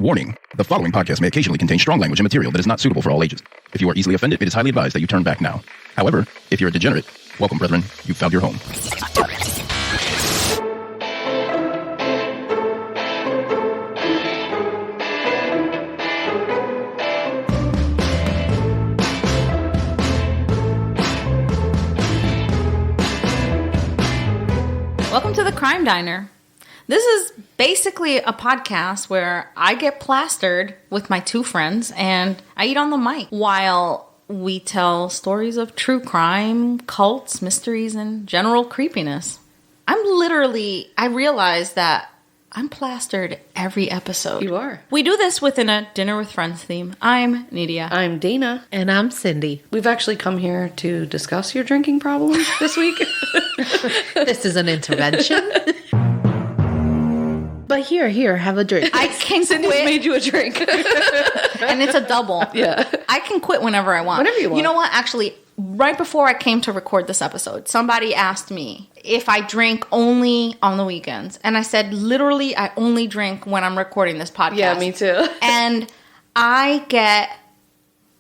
Warning, the following podcast may occasionally contain strong language and material that is not suitable for all ages. If you are easily offended, it is highly advised that you turn back now. However, if you're a degenerate, welcome, brethren. You've found your home. Welcome to the Crime Diner. This is basically a podcast where I get plastered with my two friends and I eat on the mic while we tell stories of true crime, cults, mysteries, and general creepiness. I realize that I'm plastered every episode. You are. We do this within a Dinner with Friends theme. I'm Nidia. I'm Dana. And I'm Cindy. We've actually come here to discuss your drinking problem this week. This is an intervention. But here, have a drink. I can Cindy's quit. made you a drink. And it's a double. Yeah. I can quit whenever I want. Whenever you want. You know what? Actually, right before I came to record this episode, somebody asked me if I drink only on the weekends. And I said, literally, I only drink when I'm recording this podcast. Yeah, me too. And I get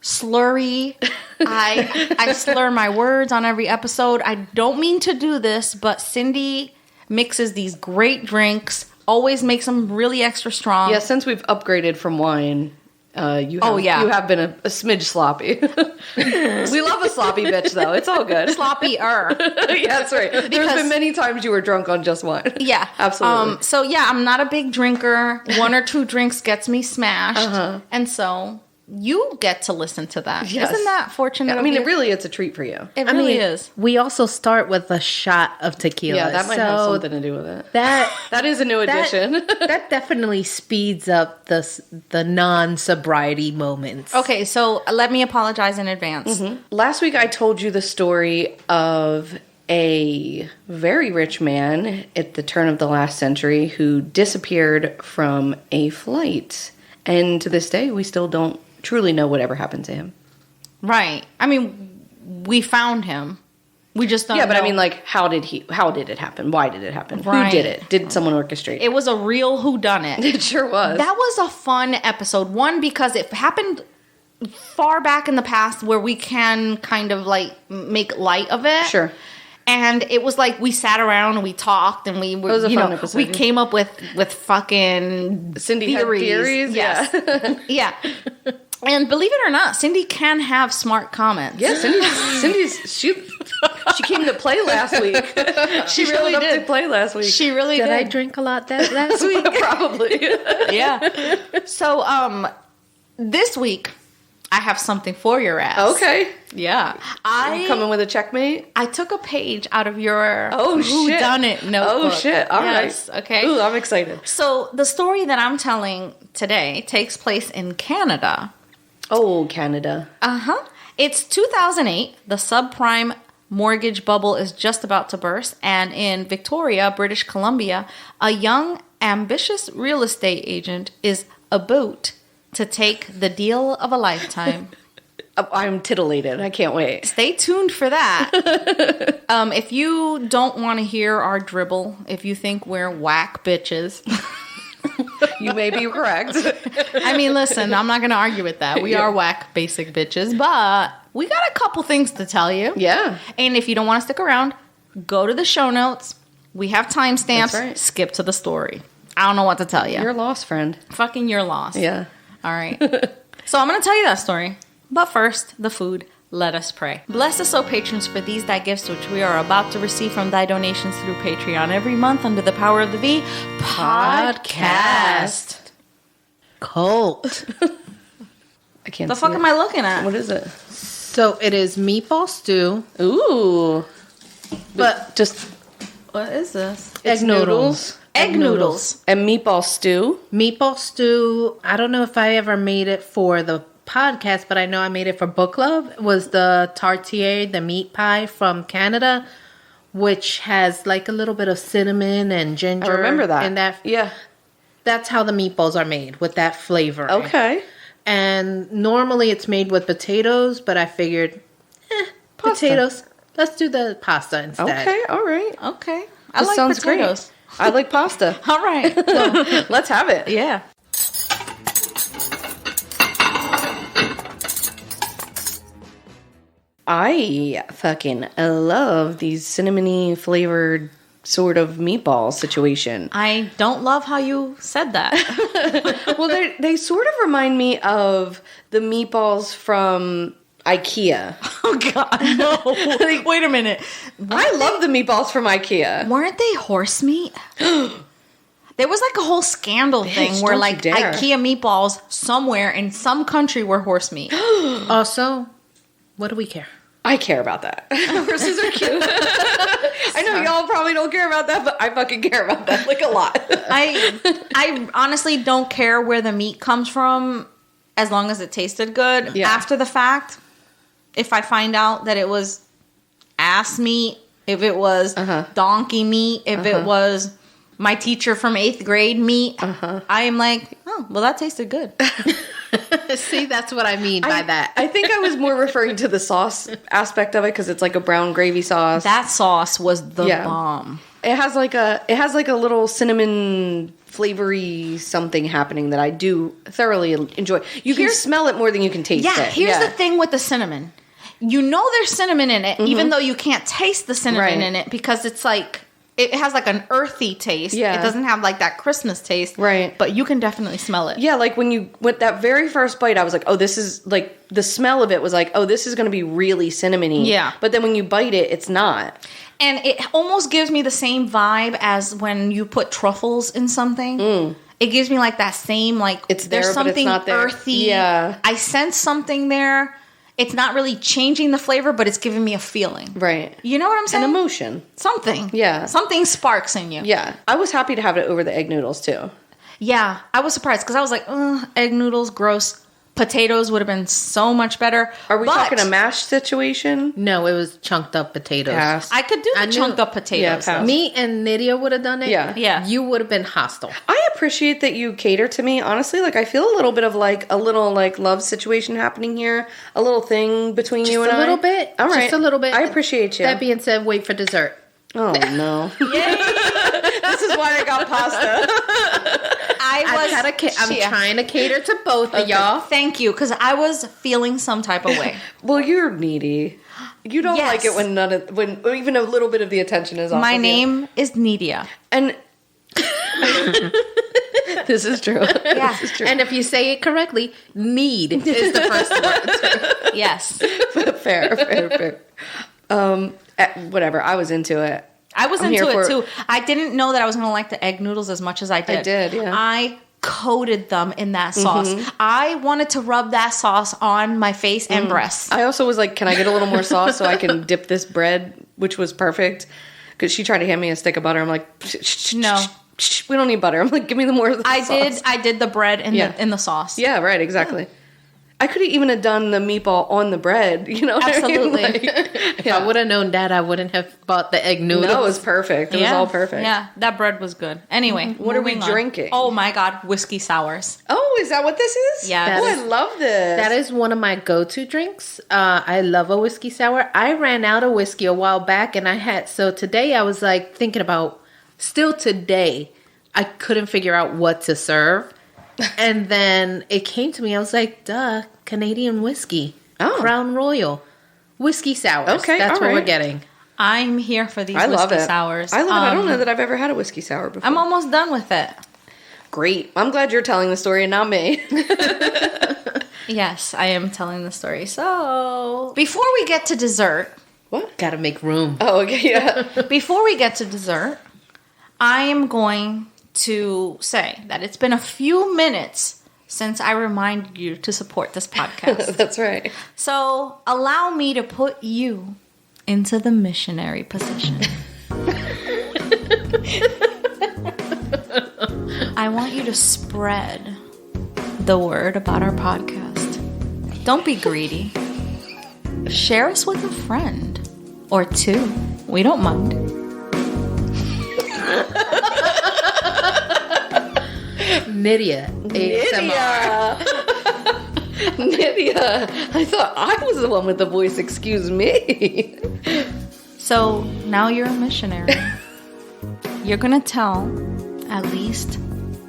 slurry. I slur my words on every episode. I don't mean to do this, but Cindy mixes these great drinks, always makes them really extra strong. Yeah, since we've upgraded from wine, you have been a smidge sloppy. We love a sloppy bitch, though. It's all good. Sloppy-er. Yeah, that's right. There's been many times you were drunk on just wine. Yeah. Absolutely. So, yeah, I'm not a big drinker. One or two drinks gets me smashed. Uh-huh. And so you get to listen to that. Yes. Isn't that fortunate? I mean, it's a treat for you. It really is. We also start with a shot of tequila. Yeah, that might have something to do with it. That is a new addition. That definitely speeds up the non-sobriety moments. Okay, so let me apologize in advance. Mm-hmm. Last week I told you the story of a very rich man at the turn of the last century who disappeared from a flight. And to this day, we still don't truly know whatever happened to him. Right. I mean, we found him. We just don't know. Yeah, but I mean, like, how did it happen? Why did it happen? Right. Who did it? Did someone orchestrate? It was a real whodunit. It sure was. That was a fun episode. One, because it happened far back in the past where we can kind of, like, make light of it. Sure. And it was like we sat around and we talked and we were, we came up with fucking Cindy had theories. Yes. Yeah. And believe it or not, Cindy can have smart comments. Yeah, she came to play last week. She really did play last week. She really did. Did I drink a lot last week? Probably. Yeah. So this week I have something for your ass. Okay. Yeah. I'm coming with a checkmate? I took a page out of your shit. whodunit notebook. Oh, shit. All right. Yes, okay. Ooh, I'm excited. So the story that I'm telling today takes place in Canada. Oh, Canada. Uh-huh. It's 2008. The subprime mortgage bubble is just about to burst. And in Victoria, British Columbia, a young, ambitious real estate agent is about to take the deal of a lifetime. I'm titillated. I can't wait. Stay tuned for that. If you don't want to hear our dribble, if you think we're whack bitches, you may be correct. I mean, listen, I'm not going to argue with that. We are whack basic bitches, but we got a couple things to tell you. Yeah. And if you don't want to stick around, go to the show notes. We have timestamps. That's right. Skip to the story. I don't know what to tell you. You're lost, friend. Fucking you're lost. Yeah. All right. So I'm going to tell you that story. But first, the food. Let us pray. Bless us, O patrons, for these thy gifts which we are about to receive from thy donations through Patreon every month under the power of the V podcast. Cult. I can't The see fuck it. am I looking at? What is it? So it is meatball stew. Ooh. But Just What is this? it's egg noodles. Egg noodles. And meatball stew. Meatball stew. I don't know if I ever made it for the podcast, but I know I made it for book club. It was the tartiere, the meat pie from Canada, which has like a little bit of cinnamon and ginger. I remember that. And that, Yeah. that's how the meatballs are made, with that flavor. Okay. And normally it's made with potatoes, but I figured, Pasta. potatoes. Let's do the pasta instead. Okay. All right. Okay. I This like sounds potatoes. great. I like pasta. All right. Let's have it. Yeah. I fucking love these cinnamony flavored sort of meatball situation. I don't love how you said that. Well, they sort of remind me of the meatballs from IKEA. Oh, God, no. Wait a minute. I love the meatballs from IKEA. Weren't they horse meat? There was like a whole scandal thing where don't like you dare. IKEA meatballs somewhere in some country were horse meat. Also, what do we care? I care about that. Horses are cute. I know y'all probably don't care about that, but I fucking care about that like a lot. I honestly don't care where the meat comes from as long as it tasted good. Yeah. After the fact, if I find out that it was ass meat, if it was donkey meat, if it was my teacher from 8th grade meat, I am like, oh, well, that tasted good. See, that's what I mean by that. I think I was more referring to the sauce aspect of it because it's like a brown gravy sauce. That sauce was the bomb. It has like a little cinnamon flavory something happening that I do thoroughly enjoy. You can smell it more than you can taste it. Here's the thing with the cinnamon. You know there's cinnamon in it, even though you can't taste the cinnamon in it because it's like, it has like an earthy taste. Yeah. It doesn't have like that Christmas taste. Right. But you can definitely smell it. Yeah, like with that very first bite, I was like, oh, this is like, the smell of it was like, oh, this is going to be really cinnamony. Yeah. But then when you bite it, it's not. And it almost gives me the same vibe as when you put truffles in something. It gives me like that same, like, It's there, there's but it's something not there. earthy. Yeah. I sense something there. It's not really changing the flavor, but it's giving me a feeling. Right. You know what I'm saying? An emotion. Something. Yeah. Something sparks in you. Yeah. I was happy to have it over the egg noodles, too. Yeah. I was surprised because I was like, egg noodles, gross. Potatoes would have been so much better. Are we But talking a mashed situation? No, it was chunked up potatoes. Pass. I could do the chunked up potatoes. Yeah, pass. Me and Nydia would have done it. Yeah. Yeah. You would have been hostile. I appreciate that you cater to me. Honestly, like I feel a little bit of like a little like love situation happening here. A little thing between you and I. Just a little bit. All right. Just a little bit. I appreciate you. That being said, wait for dessert. Oh no. This is why I got pasta. I'm trying to cater to both of y'all. Thank you, because I was feeling some type of way. Well, you're needy. You don't Yes. like it when even a little bit of the attention is off. My of you. name is Nydia. And this is true. Yeah. This is true. And if you say it correctly, need is the first word. Yes. fair. Whatever. I was into it. I was I'm into here it for too. I didn't know that I was going to like the egg noodles as much as I did. I did, yeah. I coated them in that sauce. I wanted to rub that sauce on my face and breasts. I also was like, can I get a little more sauce so I can dip this bread, which was perfect. Because she tried to hand me a stick of butter. I'm like, No. we don't need butter. I'm like, give me the more sauce. I did the bread in Yeah. the sauce. Yeah, right, exactly. I could have even have done the meatball on the bread, you know what Absolutely. I mean? Like, If I would have known that, I wouldn't have bought the egg noodles. No, it was perfect. It was all perfect. Yeah, that bread was good. Anyway, What are we moving on. drinking? Oh my God, whiskey sours. Oh, is that what this is? Yeah. Oh, I love this. That is one of my go-to drinks. I love a whiskey sour. I ran out of whiskey a while back, and so today I was like thinking about, still today, I couldn't figure out what to serve. And then it came to me, I was like, duh, Canadian whiskey. Oh. Crown Royal. Whiskey sours. Okay, That's all what right. we're getting. I'm here for these I love whiskey it. sours. I love it. I don't know that I've ever had a whiskey sour before. I'm almost done with it. Great. I'm glad you're telling the story and not me. Yes, I am telling the story. So, before we get to dessert, What? Gotta make room. Oh, okay, yeah. before we get to dessert, I am going to say that it's been a few minutes since I reminded you to support this podcast. That's right. So, allow me to put you into the missionary position. I want you to spread the word about our podcast. Don't be greedy. Share us with a friend or two. We don't mind. Nydia. ASMR. Nydia. I thought I was the one with the voice. Excuse me. So now you're a missionary. You're going to tell at least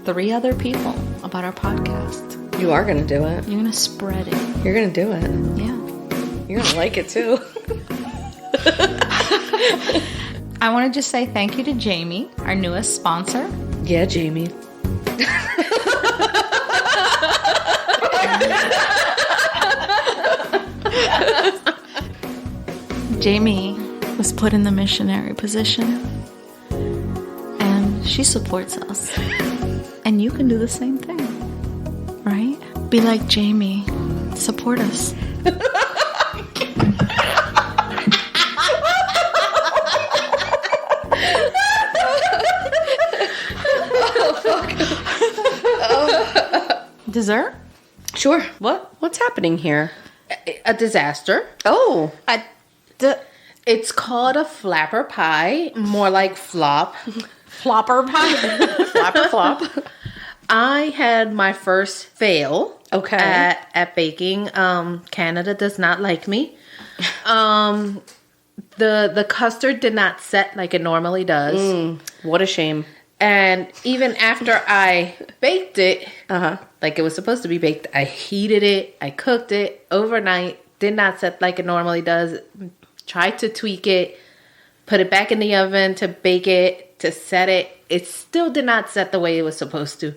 3 other people about our podcast. You are going to do it. You're going to spread it. You're going to do it. Yeah. You're gonna like it too. I want to just say thank you to Jamie, our newest sponsor. Yeah, Jamie. Jamie was put in the missionary position, and she supports us. And you can do the same thing, right? Be like Jamie. Support us. Dessert? Sure. What's happening here? A disaster. Oh. It's called a flapper pie, more like flop. Flopper pie? Flapper flop. I had my first fail. Okay. At baking. Canada does not like me. The custard did not set like it normally does. What a shame. And even after I baked it, like it was supposed to be baked, I heated it, I cooked it overnight, did not set like it normally does. Tried to tweak it, put it back in the oven to bake it, to set it. It still did not set the way it was supposed to.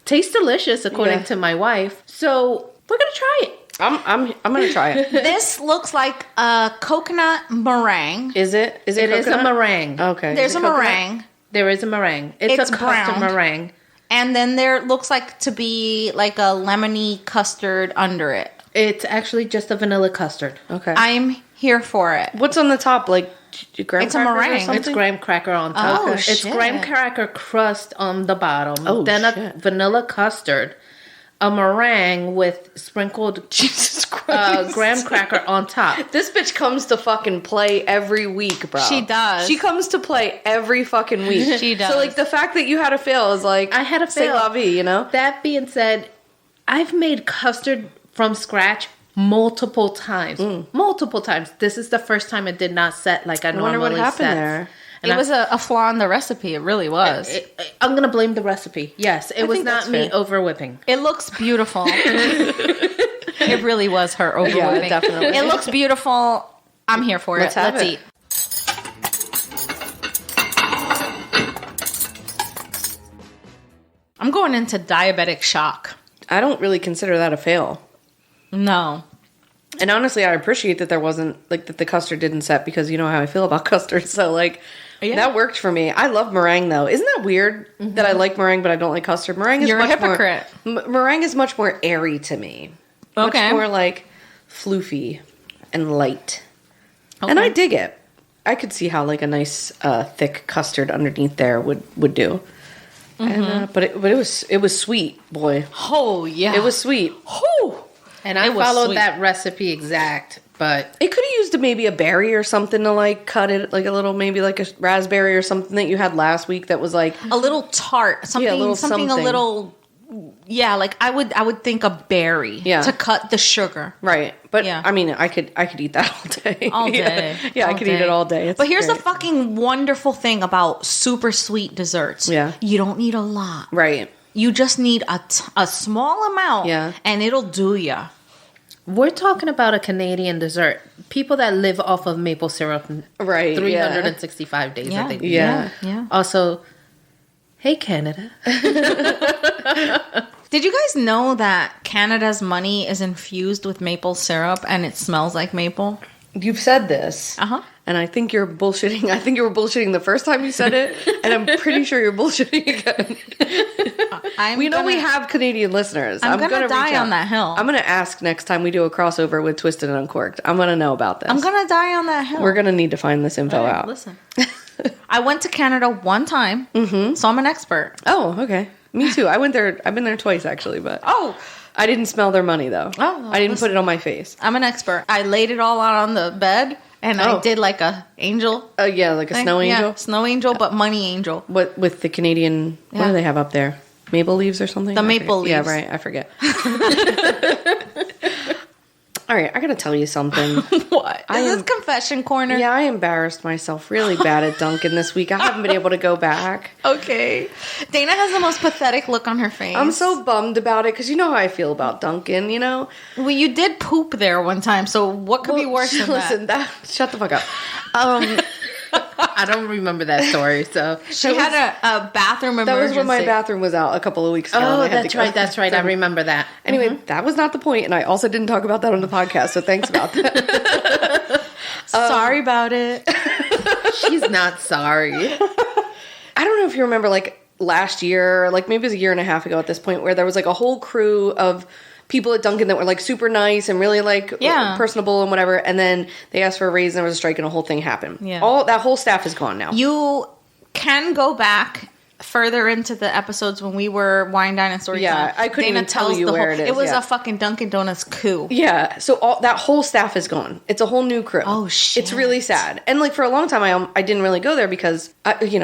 Tastes delicious according to my wife. So we're gonna try it. I'm gonna try it. This looks like a coconut meringue. Is it? Is it? It is a coconut? meringue. Okay. There's a coconut? meringue. There is a meringue. It's a custom browned. meringue. And then there looks like to be like a lemony custard under it. It's actually just a vanilla custard. Okay. I'm here for it. What's on the top? Like graham It's a crackers or meringue. something? It's graham cracker on top. Oh, It's shit. graham cracker crust on the bottom. Oh, then shit. a vanilla custard. A meringue with sprinkled Jesus Christ. graham cracker on top. This bitch comes to fucking play every week, bro. She does. She comes to play every fucking week. She does. So, like, the fact that you had a fail is like... I had a c'est fail. la vie, you know? That being said, I've made custard from scratch multiple times. Multiple times. This is the first time it did not set like I wonder normally what happened set. there. And It was a flaw in the recipe. It really was. I'm going to blame the recipe. Yes, it was think that's not me fair. over whipping. It looks beautiful. It really was her over Yeah, whipping. definitely. It looks beautiful. I'm here for Let's it. have Let's it. eat. I'm going into diabetic shock. I don't really consider that a fail. No. And honestly, I appreciate that there wasn't, like, that the custard didn't set because you know how I feel about custard. So, like, Yeah. that worked for me. I love meringue, though. Isn't that weird that I like meringue, but I don't like custard? Meringue is You're a much hypocrite. Meringue is much more airy to me. Okay. Much more, like, floofy and light. And I dig it. I could see how, like, a nice, thick custard underneath there would do. And, but it was sweet, boy. Oh, yeah. It was sweet. Whew. And I It was followed sweet. that recipe exact, but It could have used maybe a berry or something to like cut it, like a little, maybe like a raspberry or something that you had last week that was like, A little tart. Something, Yeah, a little something something. a little... Yeah, like I would think a berry Yeah. to cut the sugar. right. But Yeah. I mean, I could eat that all day. All day. Yeah, I All could eat day. it all day. It's But here's great. the fucking wonderful thing about super sweet desserts. Yeah. You don't need a lot. Right. You just need a small amount. Yeah. And it'll do ya. we're talking about a Canadian dessert. People that live off of maple syrup Right. 365 days Yeah. that they do. Yeah. Yeah. Also, hey Canada. Did you guys know that Canada's money is infused with maple syrup and it smells like maple? You've said this. Uh-huh. And I think you're bullshitting. I think you were bullshitting the first time you said it. And I'm pretty sure you're bullshitting again. We know we have Canadian listeners. I'm gonna reach die out. on that hill. I'm going to ask next time we do a crossover with Twisted and Uncorked. I'm going to know about this. I'm going to die on that hill. We're going to need to find this info out. Listen. I went to Canada one time, so I'm an expert. Oh, okay. Me too. I've been there twice actually, but Oh, I didn't smell their money though. Oh, I didn't listen. put it on my face. I'm an expert. I laid it all out on the bed, and I Oh. did like a angel. Yeah, like a thing. snow angel. Yeah, snow angel, but money angel. What with the Canadian? What Yeah. do they have up there? Maple leaves or something? The I maple forget. leaves. Yeah, right. I forget. All right, I gotta tell you something. What? Is this confession corner? Yeah, I embarrassed myself really bad at Dunkin' this week. I haven't been able to go back. Okay. Dana has the most pathetic look on her face. I'm so bummed about it because you know how I feel about Dunkin', you know? Well, you did poop there one time, so what could be worse than that? Shut the fuck up. I don't remember that story, so. She had a bathroom emergency. That was when my bathroom was out a couple of weeks ago. Oh, that's right. I remember that. Anyway, that was not the point, and I also didn't talk about that on the podcast, so thanks about that. Sorry about it. She's not sorry. I don't know if you remember, like, last year, like, maybe it was a year and a half ago at this point, where there was, like, a whole crew of people at Dunkin' that were, like, super nice and really, like, personable and whatever, and then they asked for a raise and there was a strike and a whole thing happened. Yeah. That whole staff is gone now. You can go back further into the episodes when we were Wine, Dine, and Storytime. Yeah, I couldn't even tell you where it is. It was a fucking Dunkin' Donuts coup. Yeah, so that whole staff is gone. It's a whole new crew. Oh, shit. It's really sad. And, like, for a long time, I didn't really go there because,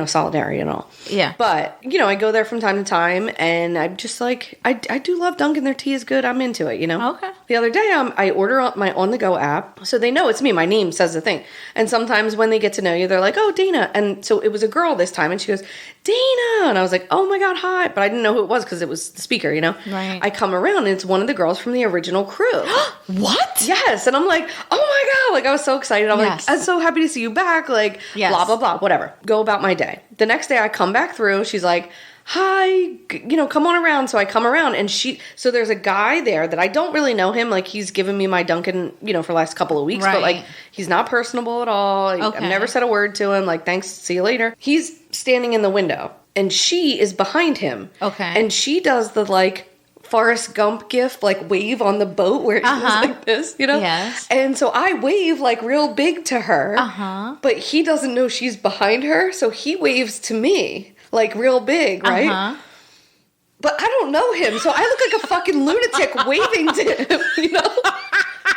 solidarity and all. Yeah. But, I go there from time to time, and I'm just, like, I do love Dunkin'. Their tea is good. I'm into it, Okay. The other day, I order on my on-the-go app, so they know it's me. My name says the thing. And sometimes when they get to know you, they're like, oh, Dana. And so it was a girl this time, and she goes, Dana. And I was like, oh my God, hi. But I didn't know who it was because it was the speaker, Right. I come around and it's one of the girls from the original crew. What? Yes. And I'm like, oh my God. Like, I was so excited. I'm Yes. like, I'm so happy to see you back. Like, Yes. blah, blah, blah, whatever. Go about my day. The next day I come back through. She's like, hi, come on around. So I come around and so there's a guy there that I don't really know him. Like, he's given me my Dunkin', for the last couple of weeks, Right. but like, he's not personable at all. Okay. I've never said a word to him. Like, thanks, see you later. He's standing in the window and she is behind him. Okay. And she does the like Forrest Gump gif, like wave on the boat where it goes like this, Yes. And so I wave like real big to her. But he doesn't know she's behind her, so he waves to me like real big, right? But I don't know him, so I look like a fucking lunatic waving to him,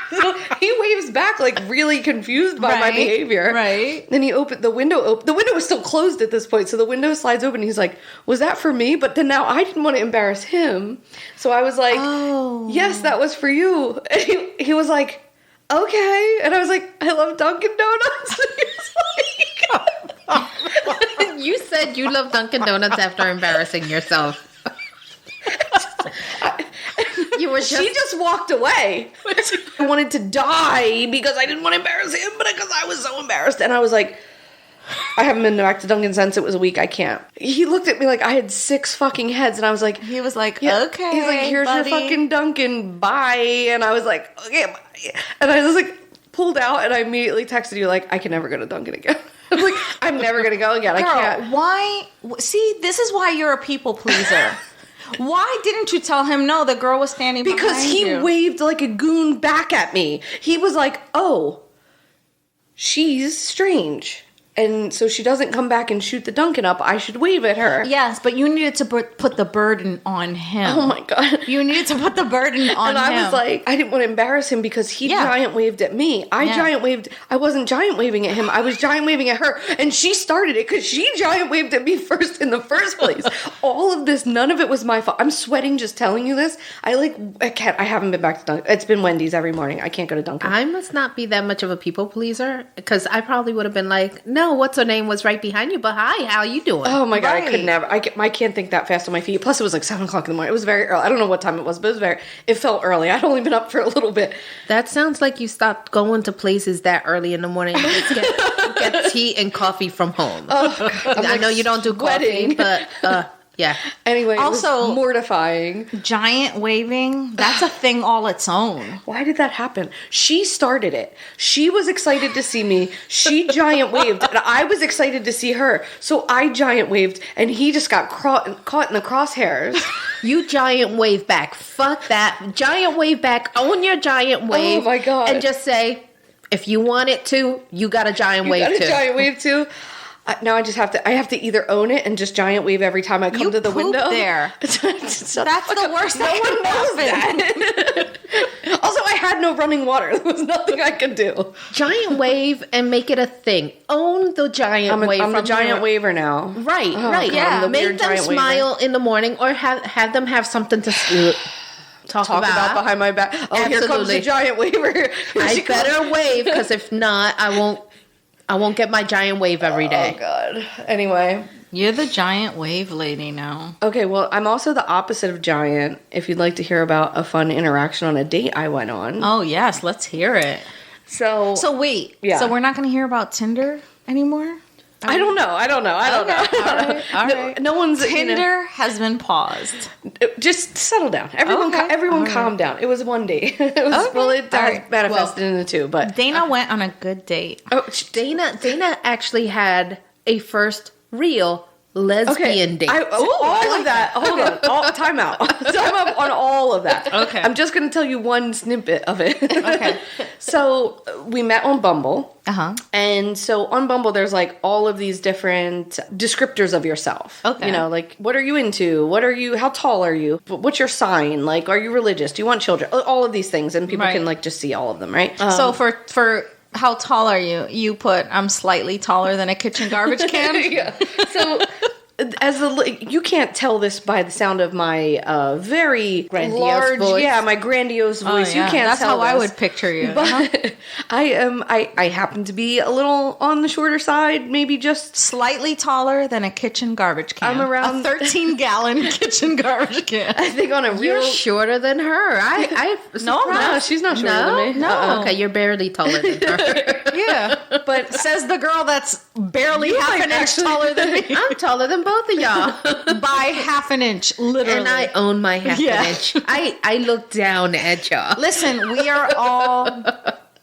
So he waves back like really confused by my behavior. Right. Then he opened the window. The window was still closed at this point, so the window slides open. He's like, "Was that for me?" But then now I didn't want to embarrass him, so I was like, "Oh, yes, that was for you." And he was like, "Okay," and I was like, "I love Dunkin' Donuts." You said you love Dunkin' Donuts after embarrassing yourself. You were She just walked away. I wanted to die because I didn't want to embarrass him, but because I was so embarrassed. And I was like, I haven't been back to Dunkin' since it was a week. I can't. He looked at me like I had 6 fucking heads, and I was like, He was like, yeah. okay, He's like, here's buddy. your fucking Dunkin', bye. And I was like, okay, bye. And I was like, pulled out, and I immediately texted you like, I can never go to Dunkin' again. I'm like, I'm never gonna go again. Girl, I can't. why? See, this is why you're a people pleaser. Why didn't you tell him no? The girl was standing Because behind he you. waved like a goon back at me. He was like, oh, she's strange. And so she doesn't come back and shoot the Dunkin' up. I should wave at her. Yes, but you needed to put the burden on him. Oh my God. You needed to put the burden on him. And I was like, I didn't want to embarrass him because he giant waved at me. I wasn't giant waving at him. I was giant waving at her. And she started it because she giant waved at me first in the first place. All of this, none of it was my fault. I'm sweating just telling you this. I haven't been back to Dunkin'. It's been Wendy's every morning. I can't go to Dunkin'. I must not be that much of a people pleaser because I probably would have been like, no, what's her name was right behind you, but hi, how you doing? Oh my God, Right. I could never. I can't think that fast on my feet. Plus, it was like 7 o'clock in the morning. It was very early. I don't know what time it was, but it felt early. I'd only been up for a little bit. That sounds like you stopped going to places that early in the morning. You just get tea and coffee from home. Oh, I know you don't do coffee, sweating. but yeah. Anyway, Also- it was mortifying. giant waving, that's a thing all its own. Why did that happen? She started it. She was excited to see me. She giant waved, and I was excited to see her. So I giant waved, and he just got caught in the crosshairs. You giant wave back. Fuck that. Giant wave back. Own your giant wave. Oh my God. And just say, if you want it to, you got a giant wave Got a too. giant wave too. Now I have to either own it and just giant wave every time I come You to the pooped window. there. That's the worst No that one could knows happen. that. Also, I had no running water. There was nothing I could do. Giant wave and make it a thing. Own the giant wave. I'm a from giant your- waver now. Right, Oh, right. God, I'm the Make weird them giant waver. smile in the morning or have them have something to talk about behind my back. Oh, Absolutely. Here comes the giant waver. I better wave, because if not, I won't get my giant wave every day. Oh, God. Anyway. You're the giant wave lady now. Okay, well, I'm also the opposite of giant. If you'd like to hear about a fun interaction on a date I went on. Oh, yes. Let's hear it. So wait. Yeah. So we're not going to hear about Tinder anymore? I don't know. Okay. All right. No one's... Tinder has been paused. Just settle down. Everyone calm down. It was one date. It manifested into two, but... Dana went on a good date. Oh, Dana actually had a first real lesbian date. All of that. Hold on. Time out. Time up on all of that. Okay. I'm just going to tell you one snippet of it. Okay. So we met on Bumble. Uh-huh. And so on Bumble, there's like all of these different descriptors of yourself. Okay. You know, like, what are you into? How tall are you? What's your sign? Like, are you religious? Do you want children? All of these things. And people can like just see all of them, right? So for how tall are you? You put, I'm slightly taller than a kitchen garbage can? Yeah. So... you can't tell this by the sound of my very grandiose voice. Yeah, my grandiose voice. You can't That's tell how I would picture you. But I happen to be a little on the shorter side, maybe just slightly taller than a kitchen garbage can. I'm around a 13-gallon kitchen garbage can. I think on a real... You're shorter than her. No, she's not shorter than me. No. Okay, you're barely taller than her. Yeah. But says the girl that's barely half an inch taller than me. I'm taller than both of y'all. By half an inch, literally. And I own my half an inch. I look down at y'all. Listen,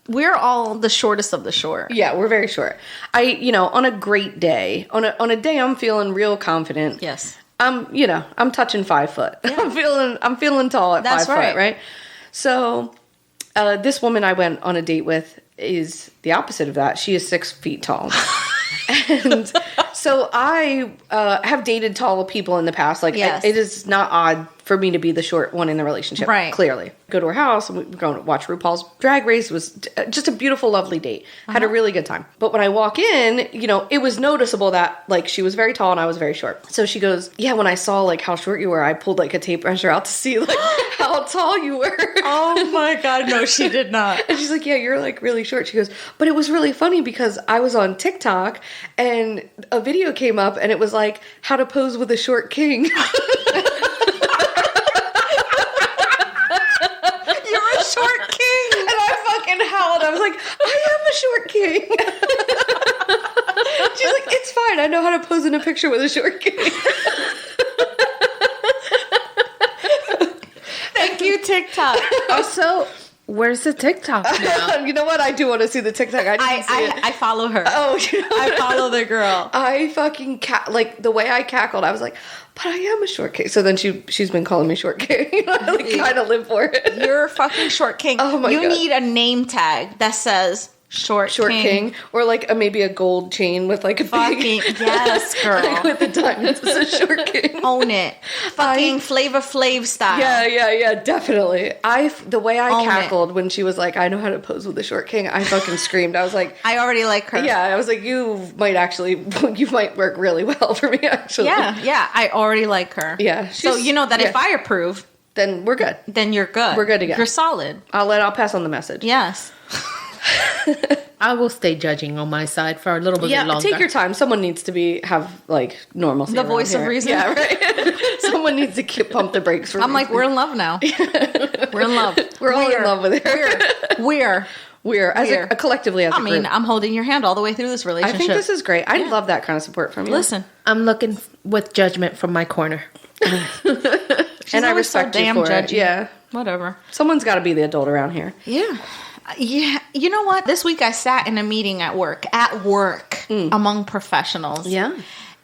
we're all the shortest of the short. Yeah, we're very short. On a great day, on a day I'm feeling real confident. Yes. I'm touching 5 foot. Yeah. I'm feeling tall at 5 foot, right? So, this woman I went on a date with is the opposite of that. She is 6 feet tall. And so I have dated tall people in the past. Like, yes. It is not odd for me to be the short one in the relationship. Right. Clearly. Go to her house, and we were going to watch RuPaul's Drag Race. It was just a beautiful, lovely date. Had a really good time. But when I walk in, it was noticeable that, like, she was very tall and I was very short. So she goes, yeah, when I saw, like, how short you were, I pulled, like, a tape measure out to see, like, how tall you were. Oh, my God. No, she did not. And she's like, yeah, you're, like, really short. She goes, but it was really funny because I was on TikTok and a video came up and it was, like, how to pose with a short king. Short king. And I fucking howled. I was like, I am a short king. She's like, it's fine. I know how to pose in a picture with a short king. Thank you, TikTok. Also, where's the TikTok now? You know what? I do want to see the TikTok. I follow her. Oh, I follow the girl. I fucking like the way I cackled. I was like, but I am a short king. So then she's been calling me short king. I kind of live for it. You're a fucking short king. Oh my God. You need a name tag that says short king. Or like maybe a gold chain with like a fucking yes, girl. Like with the diamonds. It's a short king. Own it. Fucking Flavor Flav style. Yeah, definitely. The way I cackled when she was like, I know how to pose with a short king, I fucking screamed. I was like, I already like her. Yeah, I was like, you might work really well for me, actually. Yeah, I already like her. Yeah. So you know that if I approve, then we're good. Then you're good. We're good to go. You're solid. I'll pass on the message. Yes. I will stay judging on my side for a little bit longer. Take your time. Someone needs to have like normalcy. The voice of reason. Yeah, right. Someone needs to pump the brakes for me. I'm like, we're in love now. We're in love. We're all in love with her. We're collectively as a group. I'm holding your hand all the way through this relationship. I think this is great. I love that kind of support from you. Listen, I'm looking with judgment from my corner. And I respect you for it. Yeah. Whatever. Someone's got to be the adult around here. Yeah. Yeah. You know what? This week I sat in a meeting at work among professionals. Yeah.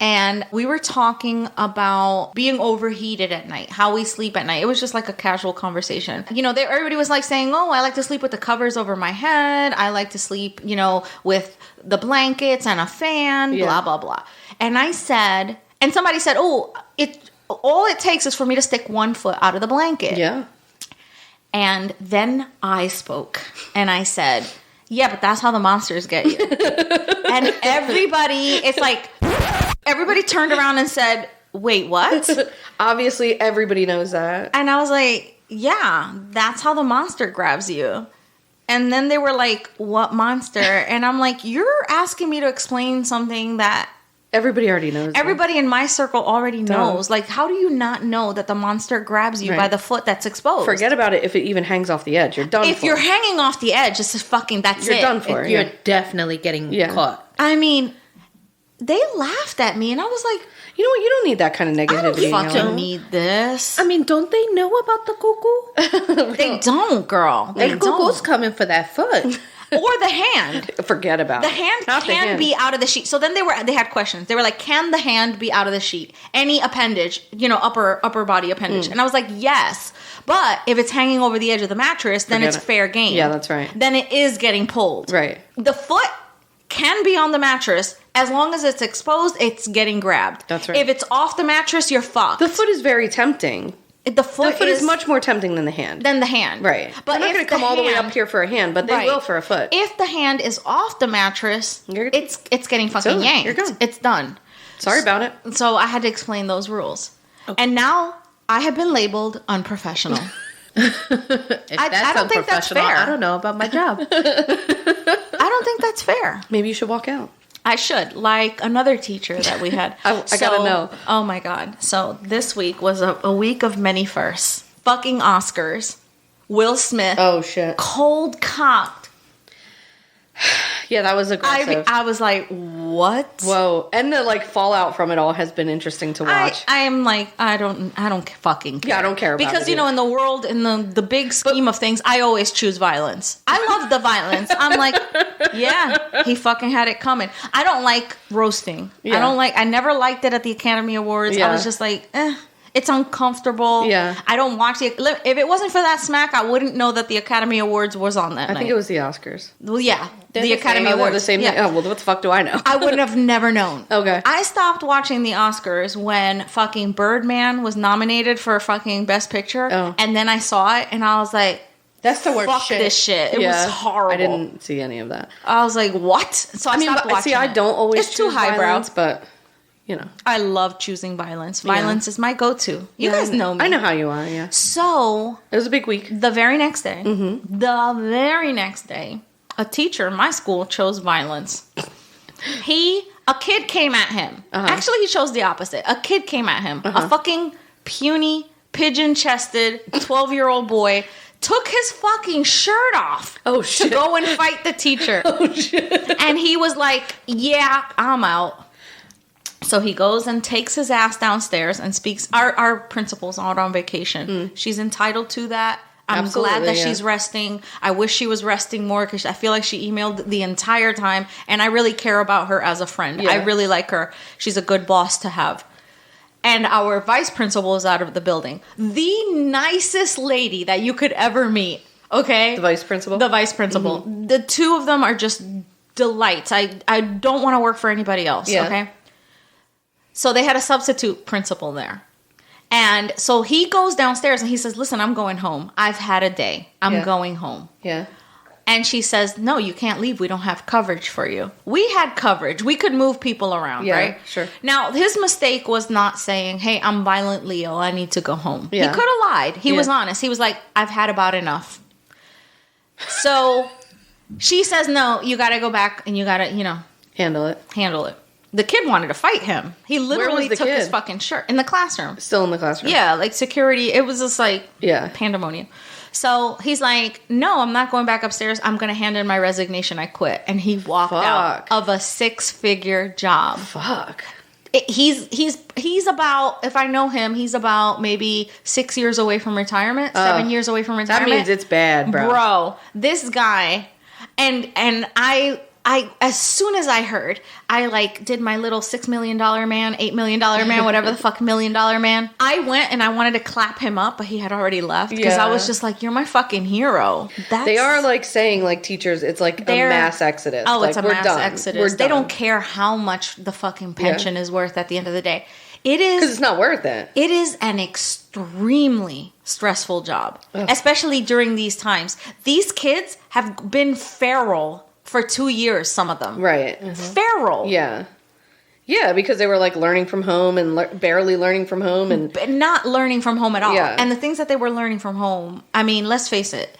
And we were talking about being overheated at night, how we sleep at night. It was just like a casual conversation. Everybody was like saying, oh, I like to sleep with the covers over my head. I like to sleep, with the blankets and a fan, blah, blah, blah. And I said, and somebody said, oh, all it takes is for me to stick one foot out of the blanket. Yeah. And then I spoke and I said, yeah, but that's how the monsters get you. And everybody turned around and said, wait, what? Obviously, everybody knows that. And I was like, yeah, that's how the monster grabs you. And then they were like, what monster? And I'm like, you're asking me to explain something that everybody already knows. Everybody in my circle already knows. Like, how do you not know that the monster grabs you by the foot that's exposed? Forget about it if it even hangs off the edge. You're done for. If you're hanging off the edge, it's just fucking, that's it. You're done for. You're definitely getting caught. I mean, they laughed at me, and I was like, you know what? You don't need that kind of negativity. I don't fucking need this. I mean, don't they know about the cuckoo? They don't, girl. They the cuckoo's coming for that foot. Or the hand. Forget about the it. Hand can be out of the sheet. So then they had questions. They were like, can the hand be out of the sheet? Any appendage, upper body appendage. And I was like, yes. But if it's hanging over the edge of the mattress, then it's fair game. Yeah, that's right. Then it is getting pulled. Right. The foot can be on the mattress. As long as it's exposed, it's getting grabbed. That's right. If it's off the mattress, you're fucked. The foot is very tempting. The foot is much more tempting than the hand. Right. But they're not going to come all the way up here for a hand, but they will for a foot. If the hand is off the mattress, it's getting fucking yanked. You're gone. It's done. Sorry about it. So I had to explain those rules. Okay. And now I have been labeled unprofessional. I don't think that's fair. I don't know about my job. I don't think that's fair. Maybe you should walk out. I should, like another teacher that we had. I gotta know. Oh my God. So this week was a week of many firsts. Fucking Oscars. Will Smith. Oh shit. Cold cocked. Yeah, that was aggressive. I was like, what? Whoa. And the fallout from it all has been interesting to watch. I am like, I don't fucking care. Yeah, I don't care about because it. In the world, in the big scheme of things, I always choose violence. I love the violence. I'm like, yeah, he fucking had it coming. I don't like roasting. Yeah. I never liked it at the Academy Awards. Yeah. I was just like, it's uncomfortable. Yeah. I don't watch it. If it wasn't for that smack, I wouldn't know that the Academy Awards was on that night. I think it was the Oscars. Well, yeah. The Academy Awards. Awards. The same thing. Yeah. Oh, well, what the fuck do I know? I would have never known. Okay. I stopped watching the Oscars when fucking Birdman was nominated for fucking Best Picture. Oh. And then I saw it and I was like, that's the worst fuck shit. This shit. It was horrible. I didn't see any of that. I was like, what? So I stopped watching I don't always it's choose too highbrow. violence, but, I love choosing violence. Violence is my go-to. You guys know me. I know how you are, yeah. So. It was a big week. The very next day, a teacher in my school chose violence. A kid came at him. Actually, he chose the opposite. A kid came at him. A fucking puny, pigeon-chested 12-year-old boy took his fucking shirt off to go and fight the teacher. Oh, shit. And he was like, yeah, I'm out. So he goes and takes his ass downstairs and speaks. Our principal's out on vacation. She's entitled to that. I'm glad that she's resting. I wish she was resting more because I feel like she emailed the entire time. And I really care about her as a friend. Yeah. I really like her. She's a good boss to have. And our vice principal is out of the building. The nicest lady that you could ever meet. Okay? The vice principal? The vice principal. Mm-hmm. The two of them are just delights. I don't want to work for anybody else. Yeah. Okay? So they had a substitute principal there. And so he goes downstairs and he says, listen, I'm going home. I've had a day. I'm going home. Yeah. And she says, no, you can't leave. We don't have coverage for you. We had coverage. We could move people around, right? Sure. Now, his mistake was not saying, hey, I'm violently ill. I need to go home. Yeah. He could have lied. He was honest. He was like, I've had about enough. So she says, no, you got to go back and you got to, handle it. The kid wanted to fight him. He literally took his fucking shirt in the classroom. Still in the classroom. Yeah, like security. It was just like pandemonium. So he's like, no, I'm not going back upstairs. I'm going to hand in my resignation. I quit. And he walked out of a 6-figure job. Fuck. He's about, if I know him, he's about maybe 6 years away from retirement, 7 years away from retirement. That means it's bad, bro. Bro, this guy, and I as soon as I heard, I did my little $6 million man, $8 million man, whatever the fuck $1 million man. I went and I wanted to clap him up, but he had already left because I was just like, you're my fucking hero. They are saying teachers, it's a mass exodus. Oh, it's a mass exodus. They don't done. care how much the fucking pension is worth at the end of the day. It is because it's not worth it. It is an extremely stressful job, especially during these times. These kids have been feral for 2 years, some of them. Right. Mm-hmm. Feral. Yeah. Yeah, because they were like learning from home and barely learning from home and But not learning from home at all. Yeah. And the things that they were learning from home, I mean, let's face it.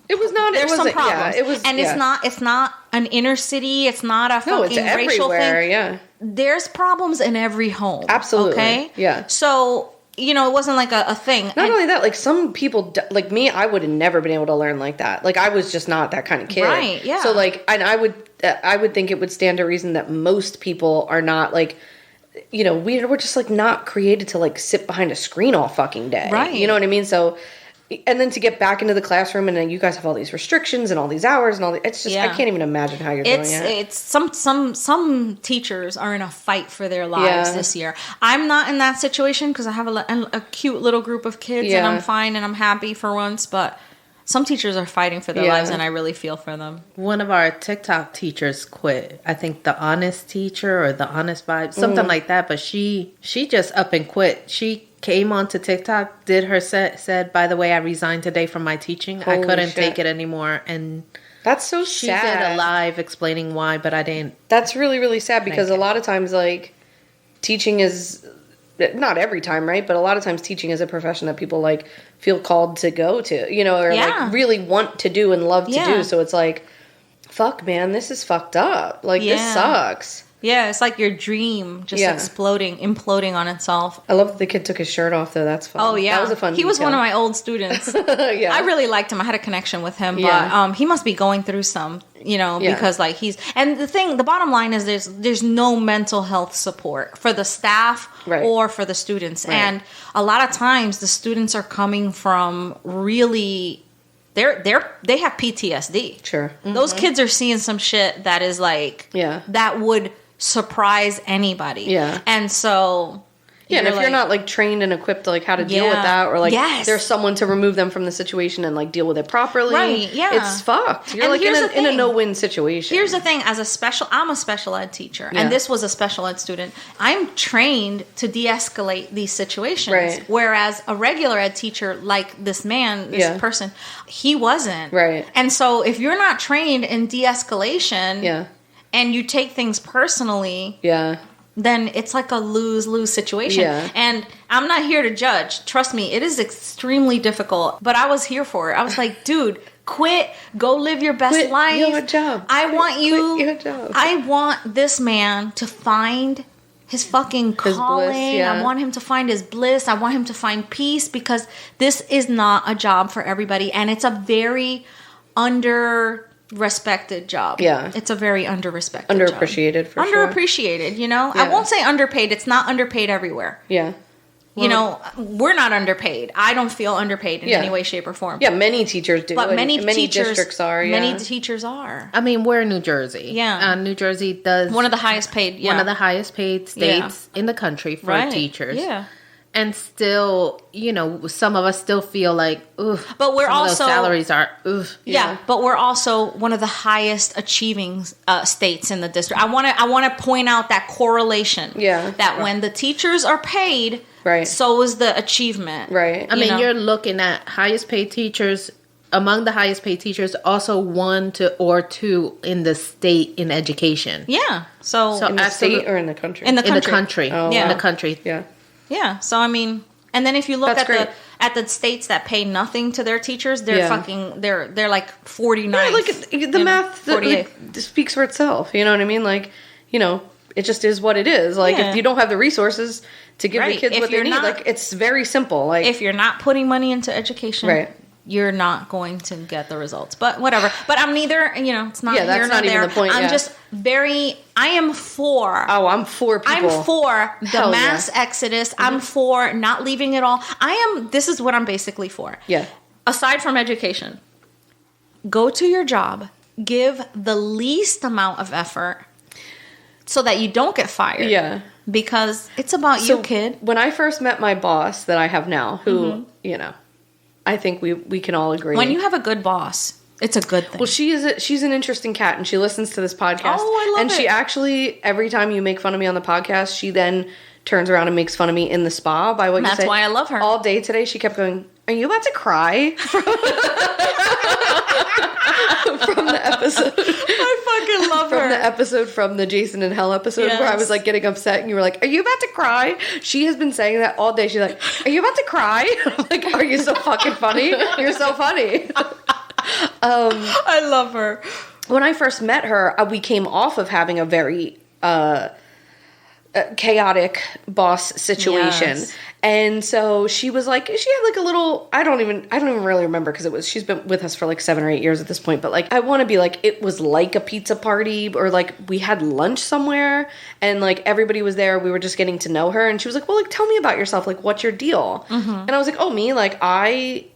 it was not. There's it some wasn't- problems. Yeah, it was, and yeah. it's not an inner city. It's not a No, fucking it's racial everywhere. thing. Yeah, There's problems in every home. Absolutely. Okay? Yeah. So, it wasn't like a thing. Not only that, like some people, like me, I would have never been able to learn like that. Like I was just not that kind of kid. Right, yeah. So like, and I would think it would stand to reason that most people are not like, we're just like not created to like sit behind a screen all fucking day. Right. You know what I mean? So, and then to get back into the classroom and then you guys have all these restrictions and all these hours and all the, it's just, I can't even imagine how you're doing it. It's some teachers are in a fight for their lives this year. I'm not in that situation because I have a cute little group of kids and I'm fine and I'm happy for once, but some teachers are fighting for their lives and I really feel for them. One of our TikTok teachers quit. I think the honest teacher or the honest vibe, something like that. But she just up and quit. She came onto TikTok, did her set, said, by the way, I resigned today from my teaching. I couldn't take it anymore. And that's so she sad. did a live explaining why, but I didn't. That's really, really sad because a lot of times, like, teaching is, not every time, right? But a lot of times teaching is a profession that people, like, feel called to go to, or, like, really want to do and love to do. So it's like, fuck, man, this is fucked up. Like, this sucks. Yeah, it's like your dream just imploding on itself. I love that the kid took his shirt off, though. That's fun. Oh, yeah. That was a fun He was detail. one of my old students. Yeah. I really liked him. I had a connection with him. But he must be going through some, because, like, and the bottom line is there's no mental health support for the staff or for the students. Right. And a lot of times the students are coming from really... They have PTSD. Sure. Mm-hmm. Those kids are seeing some shit that is like... that would surprise anybody. Yeah. And so... Yeah, and if you're not, like, trained and equipped to, like, how to deal with that, or, like, there's someone to remove them from the situation and, like, deal with it properly. Right, it's fucked. You're, like, in a no-win situation. Here's the thing. I'm a special ed teacher, and this was a special ed student. I'm trained to de-escalate these situations. Right. Whereas a regular ed teacher, like this man, this person, he wasn't. Right. And so if you're not trained in de-escalation and you take things personally... then it's like a lose-lose situation. Yeah. And I'm not here to judge. Trust me, it is extremely difficult. But I was here for it. I was like, dude, quit. Go live your best life. You have a job. I want this man to find his fucking calling. Bliss, I want him to find his bliss. I want him to find peace because this is not a job for everybody. And it's a very respected job. Yeah. It's a very underappreciated job. Underappreciated, I won't say underpaid. It's not underpaid everywhere. Yeah. Well, we're not underpaid. I don't feel underpaid in any way, shape, or form. Yeah, many teachers do. But many districts are. Many teachers are. I mean, we're in New Jersey. Yeah. New Jersey does... One of the highest paid, One of the highest paid states in the country for teachers. Yeah. And still, some of us still feel like, ooh. But we're also... those salaries are, ooh. Yeah, but we're also one of the highest achieving states in the district. I want to point out that correlation. Yeah. That when the teachers are paid, so is the achievement. Right. I mean, you're looking at highest paid teachers... Among the highest paid teachers, also 1 or 2 in the state in education. Yeah. So in the state or in the country? In the country. In the country. Oh, in the country. Yeah. Yeah. So, I mean, and then if you look at the states that pay nothing to their teachers, they're they're like 49. Yeah, like the math speaks for itself. You know what I mean? Like, it just is what it is. Like, if you don't have the resources to give the kids what they need, like, it's very simple. Like, if you're not putting money into education, you're not going to get the results. But whatever. But I'm neither, it's not here nor there. Even the point. I'm just I am for. Oh, I'm for people. I'm for the mass exodus. Mm-hmm. I'm for not leaving it all. This is what I'm basically for. Yeah. Aside from education, go to your job, give the least amount of effort so that you don't get fired. Yeah. Because it's about you, kid. When I first met my boss that I have now, who, I think we can all agree. When you have a good boss, it's a good thing. Well, she's an interesting cat, and she listens to this podcast. Oh, I love and she actually, every time you make fun of me on the podcast, she then turns around and makes fun of me in the spa by what you say. That's why I love her. All day today, she kept going, "Are you about to cry?" from the episode. I fucking love From her. the episode from the Jason and Hell episode where I was like getting upset and you were like, are you about to cry? She has been saying that all day. She's like, are you about to cry? I'm like, are you so fucking funny? You're so funny. I love her. When I first met her, we came off of having a very chaotic boss situation. Yes. And so she was like, she had like a little, I don't even really remember because she's been with us for like 7 or 8 years at this point. But like, I want to be like, it was like a pizza party or like we had lunch somewhere and like everybody was there. We were just getting to know her. And she was like, well, like, tell me about yourself. Like, what's your deal? Mm-hmm. And I was like, oh, me? Like, I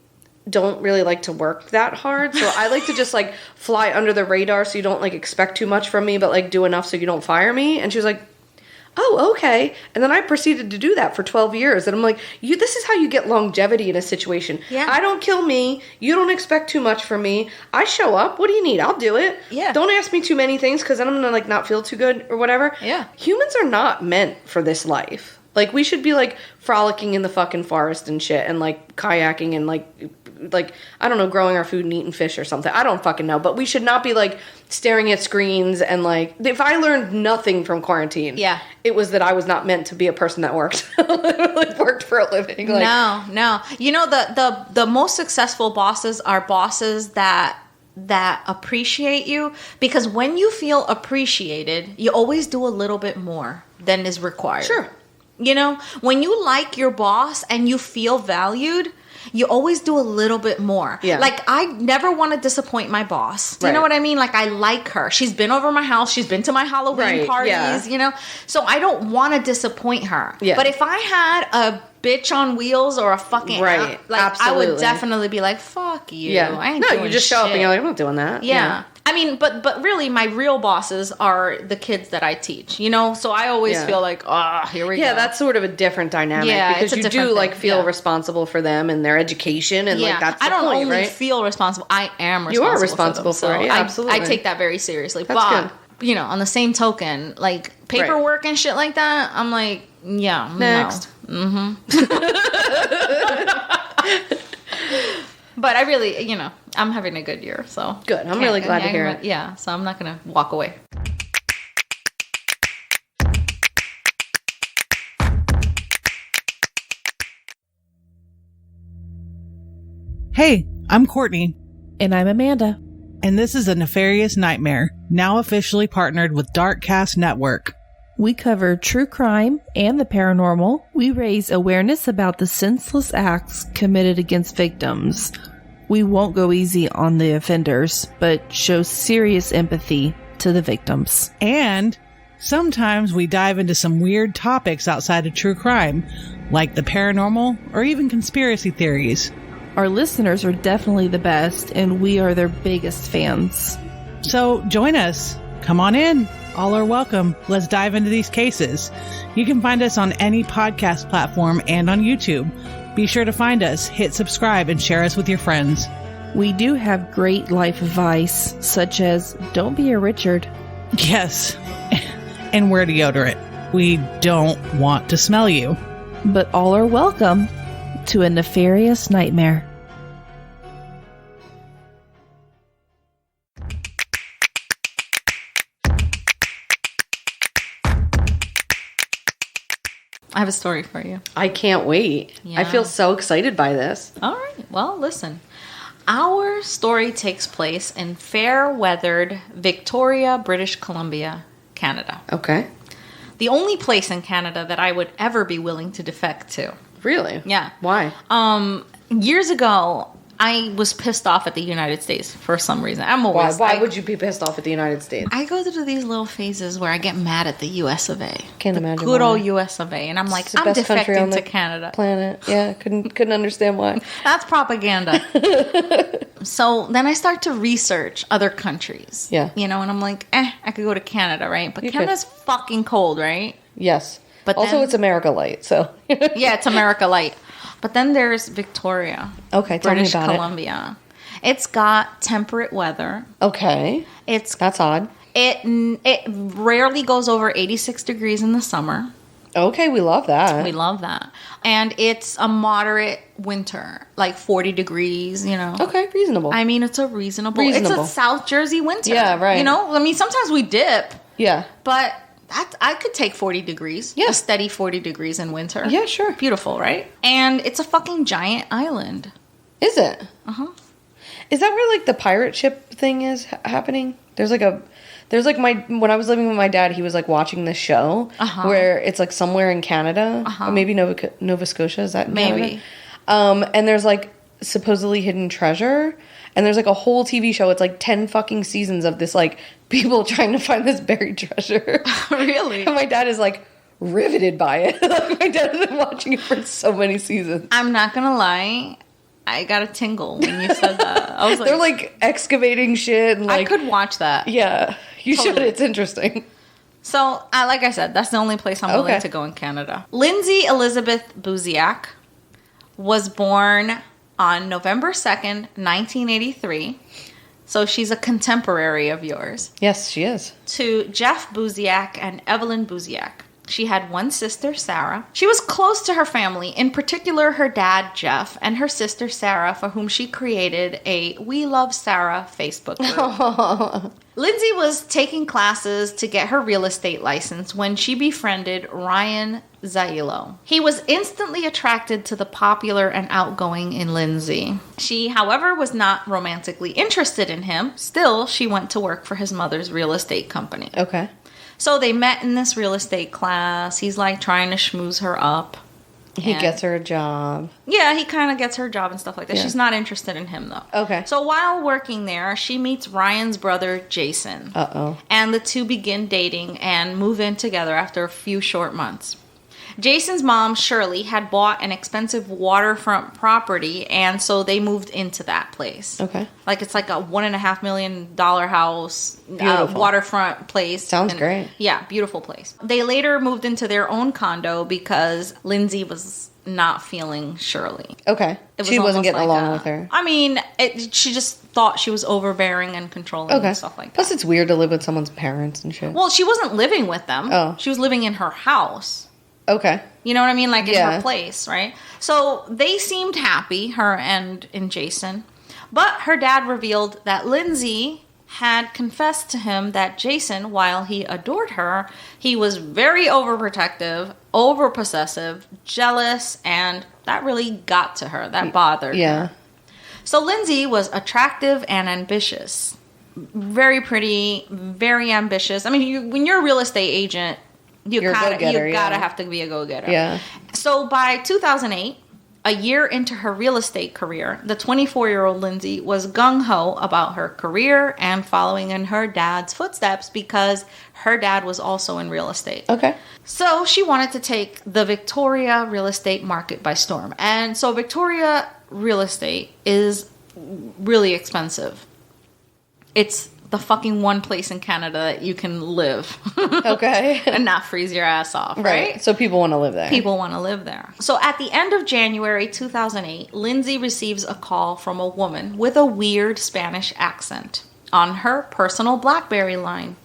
don't really like to work that hard. So I like to just like fly under the radar so you don't like expect too much from me, but like do enough so you don't fire me. And she was like, oh, okay. And then I proceeded to do that for 12 years. And I'm like, this is how you get longevity in a situation. Yeah. I don't kill me. You don't expect too much from me. I show up. What do you need? I'll do it. Yeah. Don't ask me too many things because then I'm going to like not feel too good or whatever. Yeah. Humans are not meant for this life. Like we should be like frolicking in the fucking forest and shit and like kayaking and like I don't know, growing our food and eating fish or something. I don't fucking know. But we should not be like staring at screens and like, if I learned nothing from quarantine, it was that I was not meant to be a person that worked. Like worked for a living. Like, No. You know, the most successful bosses are bosses that appreciate you, because when you feel appreciated, you always do a little bit more than is required. Sure. You know, when you like your boss and you feel valued, you always do a little bit more. Yeah. Like, I never want to disappoint my boss. Do you know what I mean? Like, I like her. She's been over my house. She's been to my Halloween parties, you know? So I don't want to disappoint her. Yeah. But if I had a bitch on wheels or a fucking like, absolutely. I would definitely be like, fuck you. Yeah. I ain't doing you just show up shit. and you're like, I'm not doing that. Yeah. I mean, but really, my real bosses are the kids that I teach, you know? So I always feel like, here we go. Yeah, that's sort of a different dynamic because you do like feel responsible for them and their education and like that's the point, right? I don't only feel responsible, I am responsible. You are responsible for it, yeah, absolutely. I take that very seriously. That's but, you know, on the same token, like paperwork and shit like that, I'm like, next. No. But I really, you know, I'm having a good year, so. Good. I'm really glad to hear it. Yeah, so I'm not going to walk away. Hey, I'm Courtney. And I'm Amanda. And this is A Nefarious Nightmare, now officially partnered with Darkcast Network. We cover true crime and the paranormal. We raise awareness about the senseless acts committed against victims. We won't go easy on the offenders, but show serious empathy to the victims. And sometimes we dive into some weird topics outside of true crime, like the paranormal or even conspiracy theories. Our listeners are definitely the best, and we are their biggest fans. So join us. Come on in. All are welcome. Let's dive into these cases. You can find us on any podcast platform and on YouTube. Be sure to find us, hit subscribe, and share us with your friends. We do have great life advice, such as don't be a Richard. Yes. And wear deodorant. We don't want to smell you. But all are welcome to A Nefarious Nightmare. I have a story for you. I can't wait. Yeah. I feel so excited by this. All right. Well, listen. Our story takes place in fair-weathered Victoria, British Columbia, Canada. Okay. The only place in Canada that I would ever be willing to defect to. Really? Yeah. Why? Years ago, I was pissed off at the United States for some reason. I'm always Why would you be pissed off at the United States? I go through these little phases where I get mad at the U.S. of A. Can't imagine Good why. old U.S. of A. And I'm like, It's the I'm best country on defecting the to Canada. Planet. Yeah, couldn't understand why. That's propaganda. So then I start to research other countries. Yeah. You know, and I'm like, I could go to Canada, right? But You Canada's fucking cold, right? Yes. But also, then- it's America Light, so. Yeah, it's America Light. But then there's Victoria. Okay, tell British me about Columbia. It's got temperate weather. Okay. It's That's odd. It rarely goes over 86 degrees in the summer. Okay, we love that. We love that. And it's a moderate winter, like 40 degrees, Okay, reasonable. I mean, it's a reasonable. It's a South Jersey winter. Yeah, right. I mean, sometimes we dip. Yeah. But I could take 40 degrees. Yeah. A steady 40 degrees in winter. Yeah, sure. Beautiful, right? And it's a fucking giant island. Is it? Uh-huh. Is that where, like, the pirate ship thing is happening? When I was living with my dad, he was, like, watching this show where it's, like, somewhere in Canada. Or maybe Nova Scotia. Is that in Maybe. Canada? And there's, like, supposedly hidden treasure. And there's, like, a whole TV show. It's, like, 10 fucking seasons of this, like, people trying to find this buried treasure. Really? And my dad is, like, riveted by it. Like, my dad has been watching it for so many seasons. I'm not going to lie. I got a tingle when you said that. I was like... They're, like, excavating shit. And, like, I could watch that. Yeah. You should. Totally. It's interesting. So, like I said, that's the only place I'm willing to go in Canada. Lindsay Elizabeth Buziak was born on November 2nd, 1983. So she's a contemporary of yours. Yes, she is. To Jeff Bouziak and Evelyn Buziak. She had one sister, Sarah. She was close to her family, in particular her dad, Jeff, and her sister, Sarah, for whom she created a We Love Sarah Facebook group. Lindsay was taking classes to get her real estate license when she befriended Ryan Zailo. He was instantly attracted to the popular and outgoing in Lindsay. She, however, was not romantically interested in him. Still, she went to work for his mother's real estate company. Okay. So they met in this real estate class. He's like trying to schmooze her up. He gets her a job. Yeah, he kind of gets her a job and stuff like that. Yeah. She's not interested in him, though. Okay. So while working there, she meets Ryan's brother, Jason. Uh-oh. And the two begin dating and move in together after a few short months. Jason's mom, Shirley, had bought an expensive waterfront property, and so they moved into that place. Okay. Like, it's like a $1.5 million house, Beautiful. Waterfront place. Sounds great. Yeah, beautiful place. They later moved into their own condo because Lindsay was not feeling Shirley. Okay. She wasn't getting along with her. I mean, she just thought she was overbearing and controlling and stuff like that. Plus, it's weird to live with someone's parents and shit. Well, she wasn't living with them. Oh. She was living in her house. Okay. You know what I mean? Like in her place, right? So they seemed happy, her and Jason. But her dad revealed that Lindsay had confessed to him that Jason, while he adored her, he was very overprotective, overpossessive, jealous, and that really got to her. That bothered her. So Lindsay was attractive and ambitious. Very pretty, very ambitious. I mean, when you're a real estate agent, you gotta have to be a go-getter. Yeah. So by 2008, a year into her real estate career, the 24-year-old Lindsay was gung-ho about her career and following in her dad's footsteps because her dad was also in real estate. Okay. So she wanted to take the Victoria real estate market by storm. And so Victoria real estate is really expensive. It's the fucking one place in Canada that you can live. Okay. And not freeze your ass off, right? So people want to live there. People want to live there. So at the end of January 2008, Lindsay receives a call from a woman with a weird Spanish accent on her personal BlackBerry line.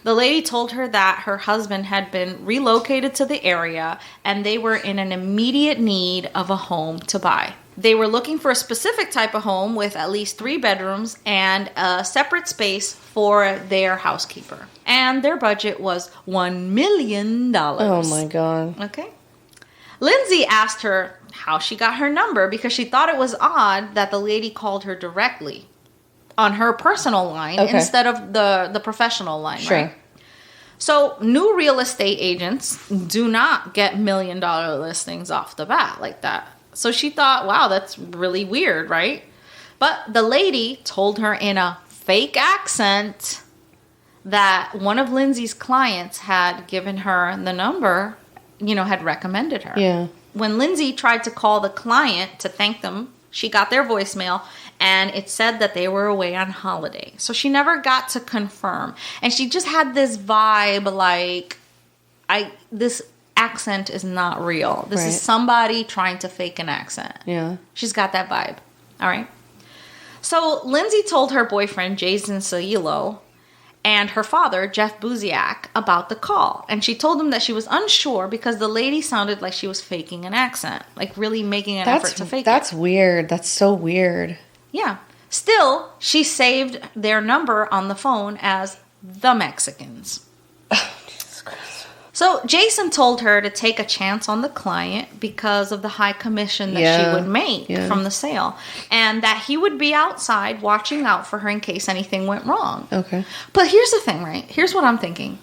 The lady told her that her husband had been relocated to the area and they were in an immediate need of a home to buy. They were looking for a specific type of home with at least 3 bedrooms and a separate space for their housekeeper. And their budget was $1 million. Oh my God. Okay. Lindsay asked her how she got her number because she thought it was odd that the lady called her directly on her personal line instead of the professional line, right? So new real estate agents do not get $1 million listings off the bat like that. So she thought, wow, that's really weird, right? But the lady told her in a fake accent that one of Lindsay's clients had given her the number, had recommended her. Yeah. When Lindsay tried to call the client to thank them, she got their voicemail and it said that they were away on holiday. So she never got to confirm. And she just had this vibe like, this accent is not real. This is somebody trying to fake an accent. Yeah. She's got that vibe. All right. So Lindsay told her boyfriend, Jason Zailo, and her father, Jeff Buziak, about the call. And she told him that she was unsure because the lady sounded like she was faking an accent, like really making an effort to fake it. That's weird. That's so weird. Yeah. Still, she saved their number on the phone as the Mexicans. Oh, Jesus Christ. So Jason told her to take a chance on the client because of the high commission that she would make from the sale, and that he would be outside watching out for her in case anything went wrong. Okay. But here's the thing, right? Here's what I'm thinking.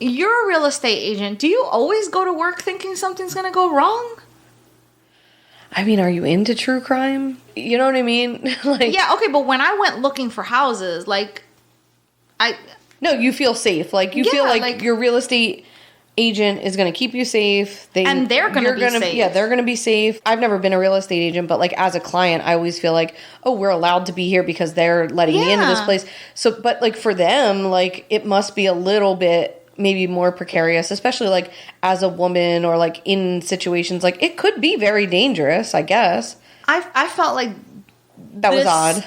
You're a real estate agent. Do you always go to work thinking something's going to go wrong? I mean, are you into true crime? You know what I mean? Like, yeah, okay, but when I went looking for houses, no, you feel safe. Like, you feel like your real estate agent is going to keep you safe. And they're going to be safe. Yeah, they're going to be safe. I've never been a real estate agent, but like as a client, I always feel like, oh, we're allowed to be here because they're letting me into this place. So, but like for them, like it must be a little bit maybe more precarious, especially like as a woman or like in situations like it could be very dangerous, I guess. I felt like that was odd.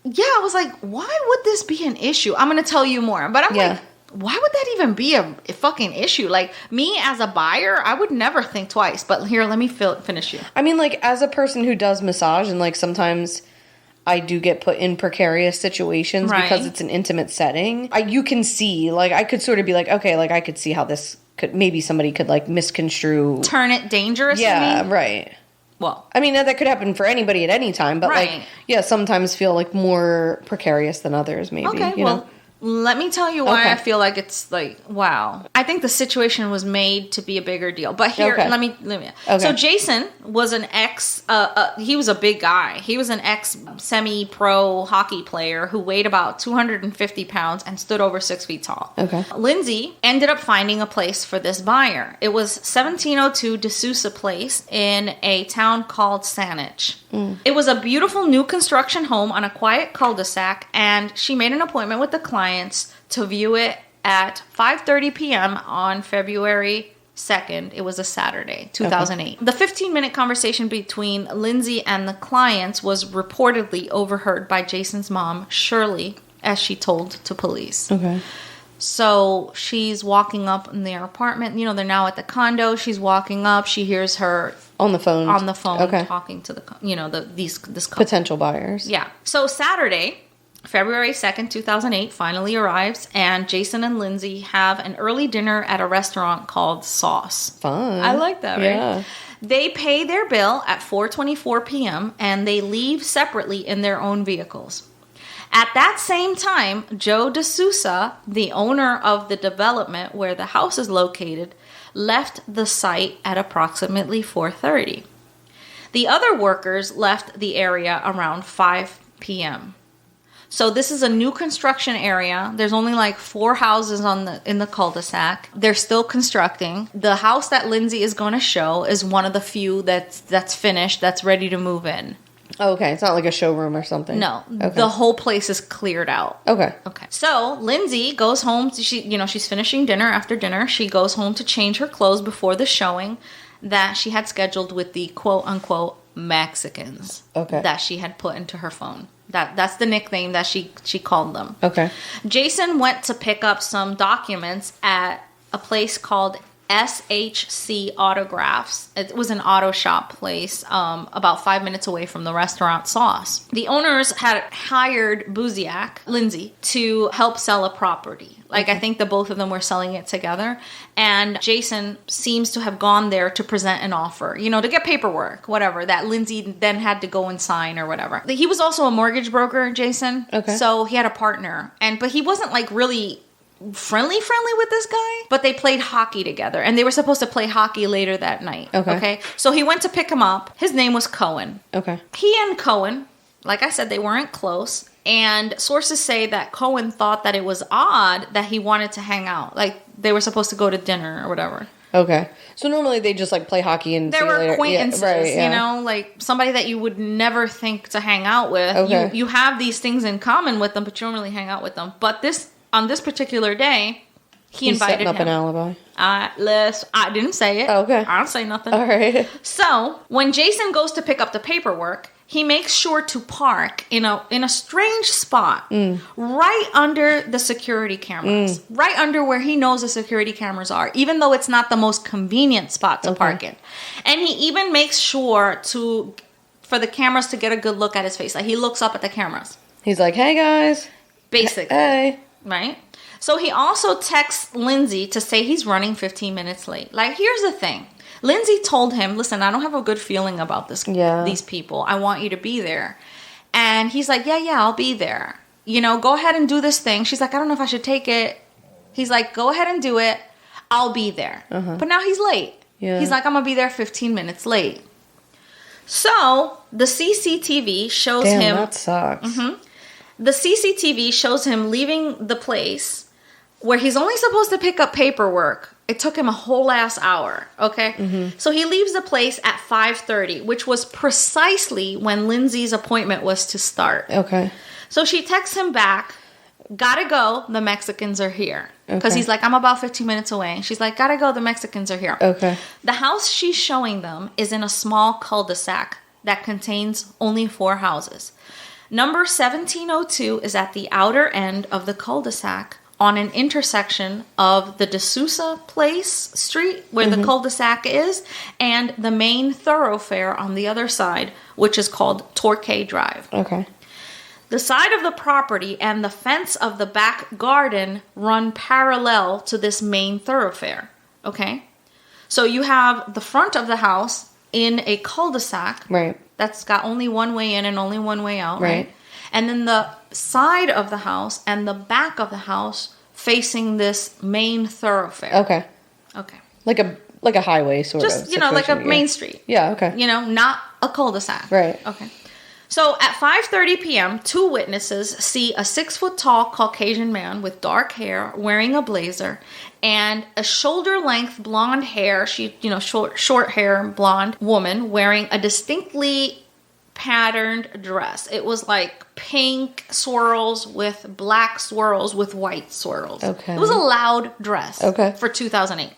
Yeah, I was like, why would this be an issue? I'm going to tell you more. But I'm like, why would that even be a fucking issue? Like, me as a buyer, I would never think twice. But here, let me finish you. I mean, like, as a person who does massage and, like, sometimes I do get put in precarious situations because it's an intimate setting. You can see, like, I could sort of be like, okay, like, I could see how this could, maybe somebody could, like, misconstrue. Turn it dangerous, Yeah, you mean? right. Well, I mean, that could happen for anybody at any time, but, right. like, yeah, sometimes feel, like, more precarious than others, maybe. Okay, you know? Let me tell you why I feel like it's like, wow. I think the situation was made to be a bigger deal. But here, let me. Okay. So Jason was an he was a big guy. He was an semi-pro hockey player who weighed about 250 pounds and stood over 6 feet tall. Okay. Lindsay ended up finding a place for this buyer. It was 1702 D'Souza Place in a town called Saanich. It was a beautiful new construction home on a quiet cul-de-sac, and she made an appointment with the clients to view it at 5:30 p.m. on February 2nd. It was a Saturday, 2008. Okay. The 15-minute conversation between Lindsay and the clients was reportedly overheard by Jason's mom, Shirley, as she told to police. Okay. So she's walking up in their apartment. You know, they're now at the condo. She's walking up. She hears her on the phone talking to this couple. Potential buyers. Yeah. So Saturday, February 2nd, 2008 finally arrives, and Jason and Lindsay have an early dinner at a restaurant called Sauce. Fun. I like that, right? Yeah. They pay their bill at 4:24 p.m. and they leave separately in their own vehicles. At that same time, Joe D'Souza, the owner of the development where the house is located, left the site at approximately 4:30. The other workers left the area around 5 p.m. So this is a new construction area. There's only like 4 houses in the cul-de-sac. They're still constructing. The house that Lindsay is going to show is one of the few that's finished, that's ready to move in. Okay, it's not like a showroom or something. No, okay. The whole place is cleared out. Okay. So Lindsay goes home. She's finishing dinner. After dinner, she goes home to change her clothes before the showing that she had scheduled with the quote unquote Mexicans. Okay. That she had put into her phone. That's the nickname that she called them. Okay. Jason went to pick up some documents at a place called SHC Autographs. It was an auto shop place about 5 minutes away from the restaurant Sauce. The owners had hired Bouziak, Lindsay, to help sell a property. Like, I think the both of them were selling it together. And Jason seems to have gone there to present an offer, to get paperwork, whatever, that Lindsay then had to go and sign or whatever. He was also a mortgage broker, Jason. Okay. So he had a partner. But he wasn't like really friendly with this guy, but they played hockey together, and they were supposed to play hockey later that night. Okay. So he went to pick him up. His name was Cohen. Okay. He and Cohen, like I said, they weren't close, and sources say that Cohen thought that it was odd that he wanted to hang out. Like, they were supposed to go to dinner or whatever. Okay. So normally they just like play hockey and they were later. Acquaintances, like somebody that you would never think to hang out with. Okay. You have these things in common with them, but you don't really hang out with them. But on this particular day, he invited him. Setting up an alibi. I didn't say it. Okay. I don't say nothing. All right. So, when Jason goes to pick up the paperwork, he makes sure to park in a strange spot right under the security cameras, right under where he knows the security cameras are, even though it's not the most convenient spot to park in. And he even makes sure for the cameras to get a good look at his face. Like, he looks up at the cameras. He's like, hey, guys. Basically. Hey. Right? So he also texts Lindsay to say he's running 15 minutes late. Like, here's the thing. Lindsay told him, listen, I don't have a good feeling about these people. I want you to be there. And he's like, yeah, I'll be there. You know, go ahead and do this thing. She's like, I don't know if I should take it. He's like, go ahead and do it. I'll be there. But now he's late. Yeah. He's like, I'm going to be there 15 minutes late. So the CCTV shows him. Damn, that sucks. The CCTV shows him leaving the place where he's only supposed to pick up paperwork. It took him a whole ass hour, okay? So he leaves the place at 5:30, which was precisely when Lindsay's appointment was to start. Okay. So she texts him back, gotta go, the Mexicans are here. Because he's like, I'm about 15 minutes away. She's like, gotta go, the Mexicans are here. Okay. The house she's showing them is in a small cul-de-sac that contains only 4 houses. Number 1702 is at the outer end of the cul-de-sac, on an intersection of the D'Souza Place Street, where the cul-de-sac is, and the main thoroughfare on the other side, which is called Torquay Drive. Okay. The side of the property and the fence of the back garden run parallel to this main thoroughfare. Okay? So you have the front of the house in a cul-de-sac. Right. That's got only one way in and only one way out. Right. And then the side of the house and the back of the house facing this main thoroughfare. Okay. Okay. Like a highway sort of. Just, you know, like a main street. Yeah, okay. You know, not a cul-de-sac. Right. Okay. So at 5:30 p.m., 2 witnesses see a 6-foot-tall Caucasian man with dark hair wearing a blazer and a shoulder-length blonde hair, short hair, blonde woman wearing a distinctly patterned dress. It was like pink swirls with black swirls with white swirls. Okay. It was a loud dress for 2008.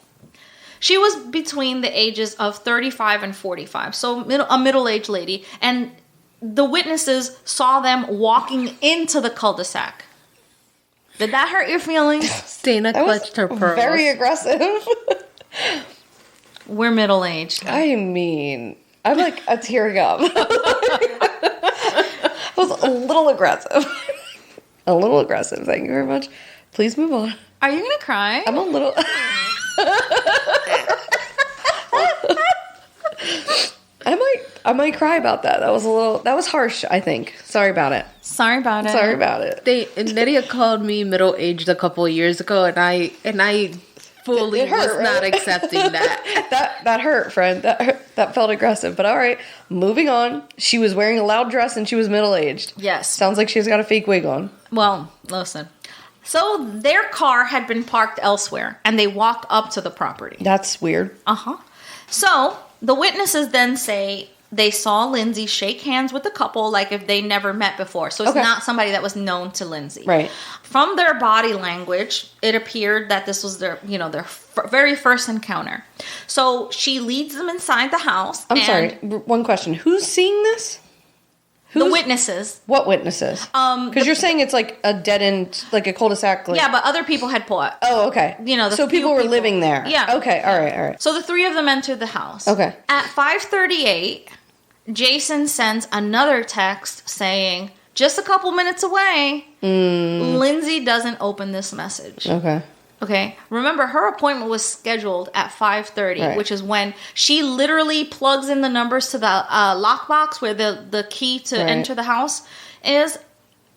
She was between the ages of 35 and 45, so a middle-aged lady, and the witnesses saw them walking into the cul-de-sac. Did that hurt your feelings? Dana clutched her pearls. Very aggressive. We're middle-aged. I mean, I'm like tearing up. It was a little aggressive. A little aggressive. Thank you very much. Please move on. Are you gonna cry? I'm a little. I might cry about that. That was harsh, I think. Sorry about it. Sorry about it. Lydia called me middle-aged a couple of years ago, and I fully was not accepting that. That hurt, friend. That felt aggressive. But all right, moving on. She was wearing a loud dress and she was middle-aged. Yes. Sounds like she's got a fake wig on. Well, listen. So their car had been parked elsewhere, and they walked up to the property. That's weird. So the witnesses then say they saw Lindsay shake hands with the couple like if they never met before. So it's not somebody that was known to Lindsay. Right. From their body language, it appeared that this was their very first encounter. So she leads them inside the house. I'm sorry. One question. Who's seeing this? The witnesses. What witnesses? Because you're saying it's like a dead end, like a cul-de-sac. Yeah, but other people had bought. Oh, okay. So people were living there. Yeah. Okay. All right. So the 3 of them entered the house. Okay. At 5:38, Jason sends another text saying, just a couple minutes away. Lindsay doesn't open this message. Okay. Remember, her appointment was scheduled at 5:30, which is when she literally plugs in the numbers to the lockbox where the key to enter the house is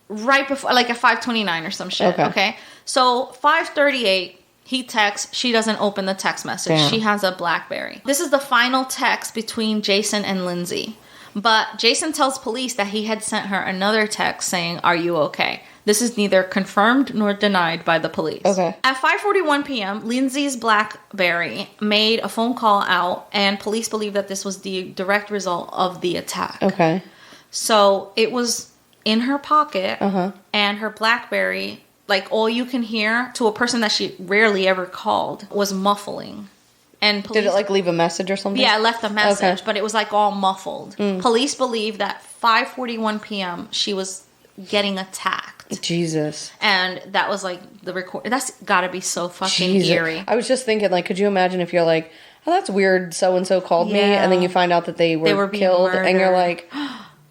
right before, like at 5:29 or some shit. Okay. So 5:38, he texts. She doesn't open the text message. Damn. She has a BlackBerry. This is the final text between Jason and Lindsay. But Jason tells police that he had sent her another text saying, "Are you okay?" This is neither confirmed nor denied by the police. Okay. At 5:41 p.m., Lindsay's BlackBerry made a phone call out, and police believe that this was the direct result of the attack. Okay. So it was in her pocket, and her BlackBerry, like all you can hear to a person that she rarely ever called, was muffling. And police, did it like leave a message or something? Yeah, it left a message, Okay. but it was like all muffled. Police believe that 5:41 p.m. she was getting attacked. Jesus. And that was like the record. That's got to be so fucking Jesus. eerie. I was just thinking, like, could you imagine if you're like, oh, that's weird, so-and-so called me, Yeah. and then you find out that they were being killed, and you're murdered. like,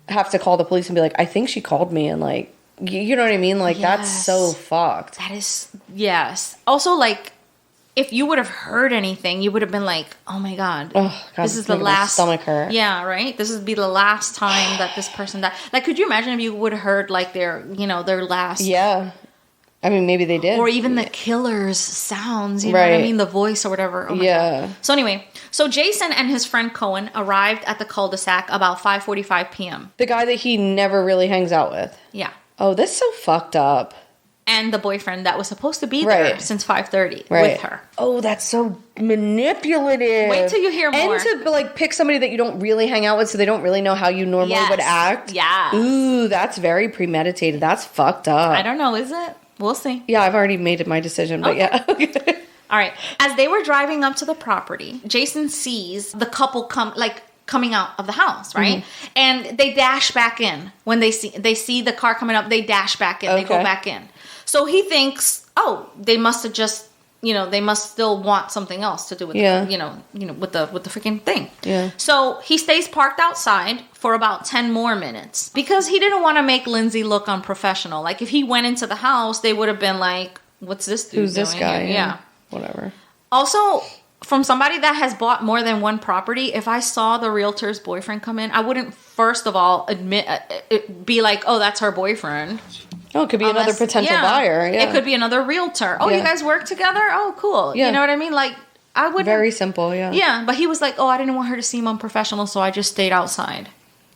have to call the police and be like, I think she called me, and like, you know what I mean? Like, that's Yes. so fucked. That is, yes. Also, like, if you would have heard anything, you would have been like, oh my God. Oh, God, this is the making my last. stomach hurt. Yeah, right? This would be the last time that this person died. Like, could you imagine if you would have heard, like, their last. Yeah. I mean, maybe they did. Or even the killer's sounds, you know what I Right. mean? The voice or whatever. Oh my Yeah. God. So anyway, Jason and his friend Cohen arrived at the cul-de-sac about 5:45 p.m. The guy that he never really hangs out with. Yeah. Oh, that's so fucked up. And the boyfriend that was supposed to be there Right. since 5:30 Right. with her. Oh, that's so manipulative. Wait till you hear more. And to like pick somebody that you don't really hang out with, so they don't really know how you normally Yes. would act. Yes. Ooh, that's very premeditated. That's fucked up. I don't know, is it? We'll see. Yeah, I've already made my decision, but yeah. All right. As they were driving up to the property, Jason sees the couple coming out of the house, right? Mm-hmm. And they dash back in. When they see the car coming up, they dash back in. They go Okay. back in. So he thinks, oh, they must have just, they must still want something else to do with Yeah. with the freaking thing. Yeah. So he stays parked outside for about 10 more minutes because he didn't want to make Lindsay look unprofessional. Like if he went into the house, they would have been like, what's this dude Who's this doing guy? here? Yeah. Whatever. Also, from somebody that has bought more than one property, if I saw the realtor's boyfriend come in, I wouldn't first of all be like, oh, that's her boyfriend. Oh, it could be another Unless- potential yeah. buyer. Yeah. It could be another realtor. Oh, you Yeah. guys work together? Oh, cool. Yeah. You know what I mean? Like, I would Very simple, yeah. Yeah, but he was like, oh, I didn't want her to seem unprofessional, so I just stayed outside,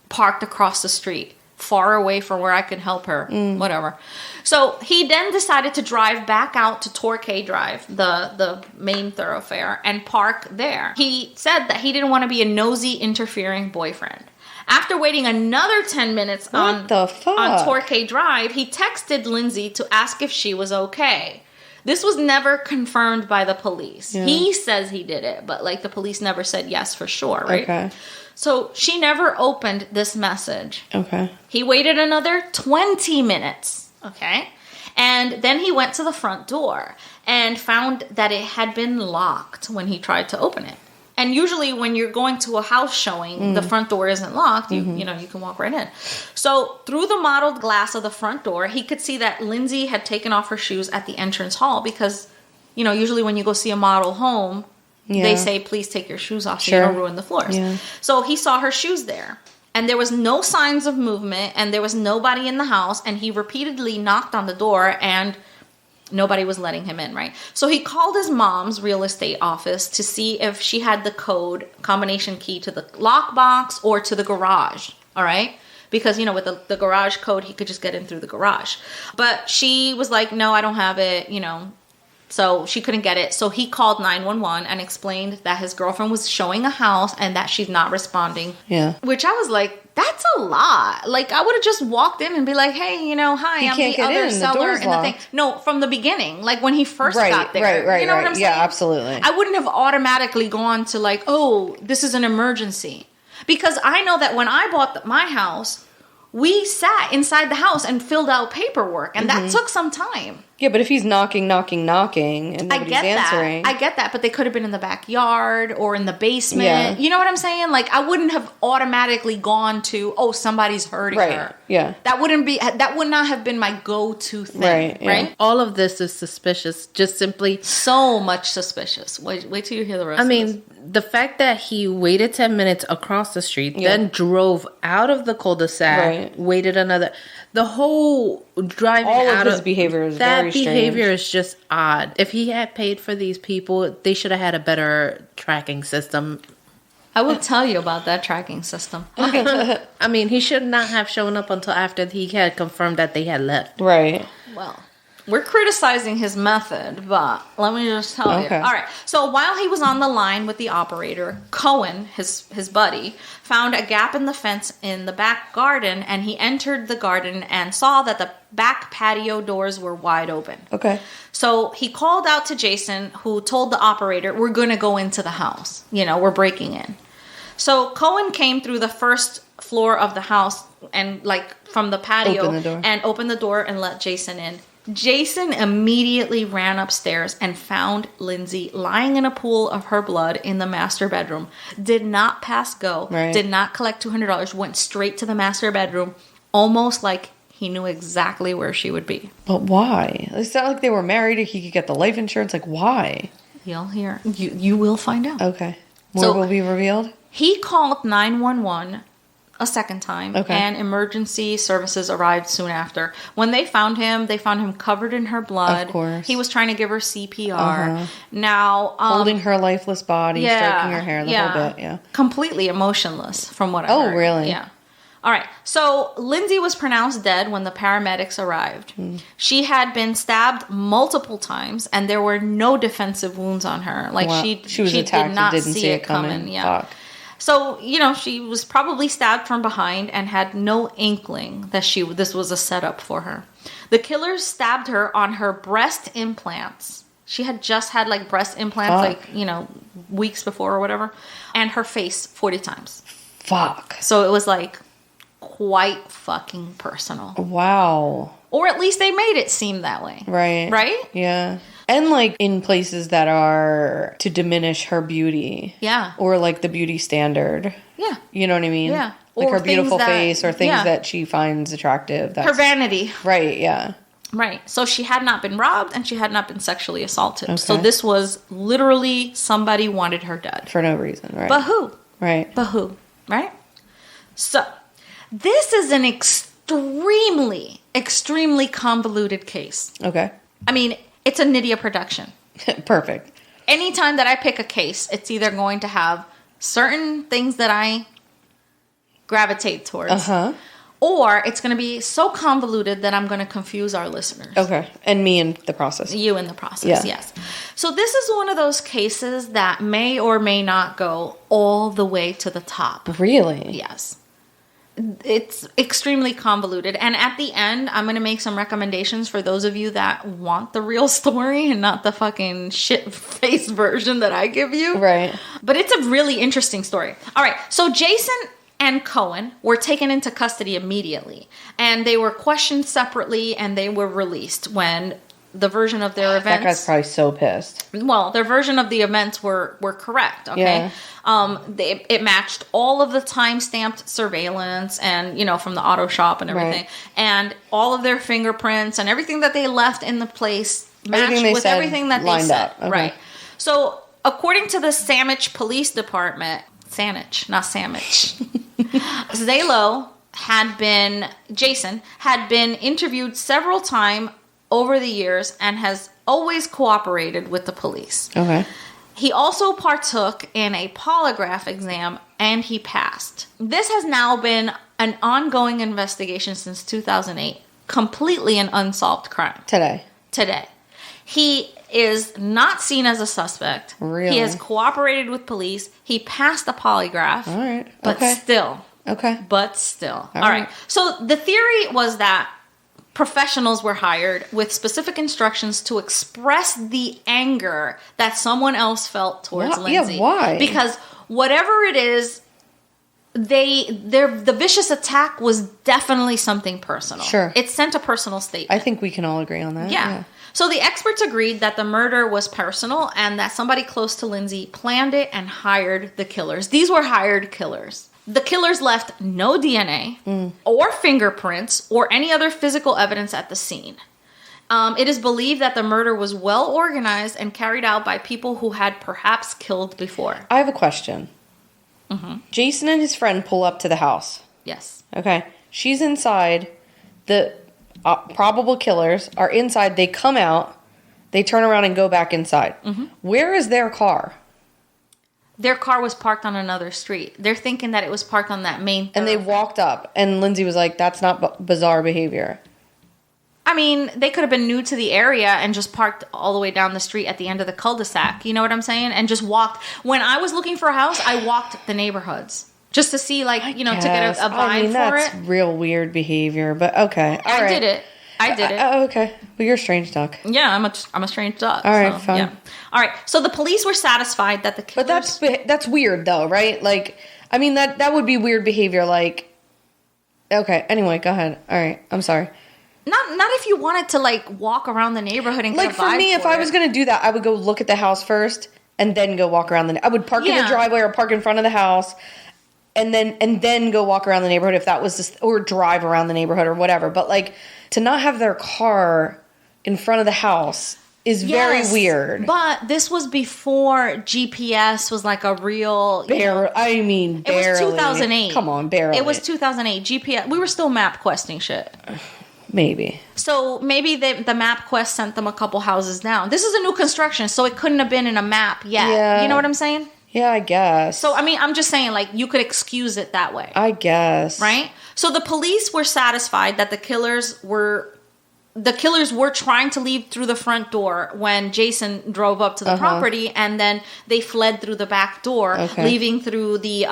parked across the street, far away from where I could help her, whatever. So he then decided to drive back out to Torquay Drive, the main thoroughfare, and park there. He said that he didn't want to be a nosy, interfering boyfriend. After waiting another 10 minutes on Torquay Drive, he texted Lindsay to ask if she was okay. This was never confirmed by the police. Yeah. He says he did it, but like the police never said yes for sure, right? Okay. So she never opened this message. Okay. He waited another 20 minutes, okay? And then he went to the front door and found that it had been locked when he tried to open it. And usually when you're going to a house showing, the front door isn't locked. You can walk right in. So through the mottled glass of the front door, he could see that Lindsay had taken off her shoes at the entrance hall because, usually when you go see a model home, they say, please take your shoes off so you don't ruin the floors. Yeah. So he saw her shoes there. And there was no signs of movement and there was nobody in the house. And he repeatedly knocked on the door and nobody was letting him in, right? So he called his mom's real estate office to see if she had the combination key to the lockbox or to the garage, all right? Because, with the garage code, he could just get in through the garage. But she was like, no, I don't have it, So she couldn't get it. So he called 911 and explained that his girlfriend was showing a house and that she's not responding. Yeah. Which I was like, that's a lot. Like, I would have just walked in and be like, hey, hi, He I'm can't the get other in. The seller door's in the thing. locked. No, from the beginning. Like, when he first got there. Right, you know what I'm saying? Yeah, absolutely. I wouldn't have automatically gone to like, oh, this is an emergency. Because I know that when I bought my house, we sat inside the house and filled out paperwork. And that took some time. Yeah, but if he's knocking, and nobody's answering. I get that, but they could have been in the backyard or in the basement. Yeah. You know what I'm saying? Like, I wouldn't have automatically gone to, oh, somebody's hurting her. Yeah. That would not have been my go-to thing. Right, yeah. Right? All of this is suspicious. Just simply, So much suspicious. Wait till you hear the rest I of this. mean, the fact that he waited 10 minutes across the street, then drove out of the cul-de-sac, waited another. The whole driving All out of his behavior is that very strange. behavior is just odd. If he had paid for these people, they should have had a better tracking system. I will tell you about that tracking system. I mean, he should not have shown up until after he had confirmed that they had left. Right. Well, We're criticizing his method, but let me just tell you. Okay. All right. So while he was on the line with the operator, Cohen, his buddy, found a gap in the fence in the back garden, and he entered the garden and saw that the back patio doors were wide open. Okay. So he called out to Jason, who told the operator, "We're going to go into the house. We're breaking in." So Cohen came through the first floor of the house and from the patio opened the door and let Jason in. Jason immediately ran upstairs and found Lindsay lying in a pool of her blood in the master bedroom. Did not pass go. Right. Did not collect $200. Went straight to the master bedroom, almost like he knew exactly where she would be. But why? It's not like they were married or he could get the life insurance. Like, why? You'll hear. You will find out. Okay. More will be revealed? He called 911 a second time, okay. and emergency services arrived soon after. When they found him covered in her blood. Of course. He was trying to give her CPR. Now, holding her lifeless body, stroking her hair, the whole bit, yeah. Completely emotionless, from what I heard. Oh, really? Yeah. All right. So Lindsay was pronounced dead when the paramedics arrived. She had been stabbed multiple times, and there were no defensive wounds on her. She was attacked did not didn't see it coming. Yeah. Fuck. So, she was probably stabbed from behind and had no inkling that this was a setup for her. The killers stabbed her on her breast implants. She had just had breast implants weeks before or whatever. And her face 40 times. Fuck. So it was quite fucking personal. Wow. Or at least they made it seem that way. Right. Right? Yeah. And in places that are to diminish her beauty. Yeah. Or the beauty standard. Yeah. You know what I mean? Yeah. Her beautiful face or things that she finds attractive. Her vanity. Right, yeah. Right. So she had not been robbed and she had not been sexually assaulted. Okay. So this was literally somebody wanted her dead. For no reason, right? But who? Right. But who? Right? So this is an extremely, extremely convoluted case. Okay. I mean, it's a Nydia production. Perfect. Anytime that I pick a case, it's either going to have certain things that I gravitate towards, or it's going to be so convoluted that I'm going to confuse our listeners. Okay. And me in the process. You in the process, yes. So this is one of those cases that may or may not go all the way to the top. Really? Yes. It's extremely convoluted. And at the end, I'm going to make some recommendations for those of you that want the real story and not the fucking shit-faced version that I give you. Right. But it's a really interesting story. All right. So Jason and Cohen were taken into custody immediately. And they were questioned separately and they were released when the version of their events... That guy's probably so pissed. Well, their version of the events were correct, okay? Yeah. It matched all of the time-stamped surveillance and, from the auto shop and everything. Right. And all of their fingerprints and everything that they left in the place matched with everything that they said. Okay. Right. So, according to the Sandwich Police Department... Sandwich, not Sandwich. Jason had been interviewed several times over the years and has always cooperated with the police. Okay. He also partook in a polygraph exam and he passed. This has now been an ongoing investigation since 2008, completely an unsolved crime. Today. He is not seen as a suspect. Really? He has cooperated with police. He passed the polygraph. All right. But still. Okay. But still. All right. So the theory was that professionals were hired with specific instructions to express the anger that someone else felt towards Lindsay. Yeah, why? Because whatever it is, the vicious attack was definitely something personal. Sure. It sent a personal statement. I think we can all agree on that. Yeah. So the experts agreed that the murder was personal and that somebody close to Lindsay planned it and hired the killers. These were hired killers. The killers left no DNA or fingerprints or any other physical evidence at the scene. It is believed that the murder was well organized and carried out by people who had perhaps killed before. I have a question. Mm-hmm. Jason and his friend pull up to the house. Yes. Okay. She's inside. The probable killers are inside. They come out. They turn around and go back inside. Mm-hmm. Where is their car? Their car was parked on another street. They're thinking that it was parked on that main thoroughfare. And they walked up. And Lindsay was like, that's not bizarre behavior. I mean, they could have been new to the area and just parked all the way down the street at the end of the cul-de-sac. You know what I'm saying? And just walked. When I was looking for a house, I walked the neighborhoods just to see, like, to get a vibe for it. That's real weird behavior, but okay. I did it. Oh, okay. Well, you're a strange duck. Yeah, I'm a strange duck. All right, fine. Yeah. All right. So the police were satisfied that the killers... But that's weird, though, right? Like, I mean, that would be weird behavior. Like, okay. Anyway, go ahead. All right. I'm sorry. Not if you wanted to, like, walk around the neighborhood and get a vibe for me, if I was going to do that, I would go look at the house first and then go walk around I would park in the driveway or park in front of the house and then go walk around the neighborhood if that was just, or drive around the neighborhood or whatever. But, like, to not have their car in front of the house is very weird. But this was before GPS was like a real... barely. It was 2008. Come on, barely. It was 2008. GPS... We were still map questing shit. Maybe. So maybe the map quest sent them a couple houses down. This is a new construction, so it couldn't have been in a map yet. Yeah. You know what I'm saying? Yeah, I guess. So, I mean, I'm just saying, like, you could excuse it that way. I guess. Right? So the police were satisfied that the killers were trying to leave through the front door when Jason drove up to the property, and then they fled through the back door, leaving through the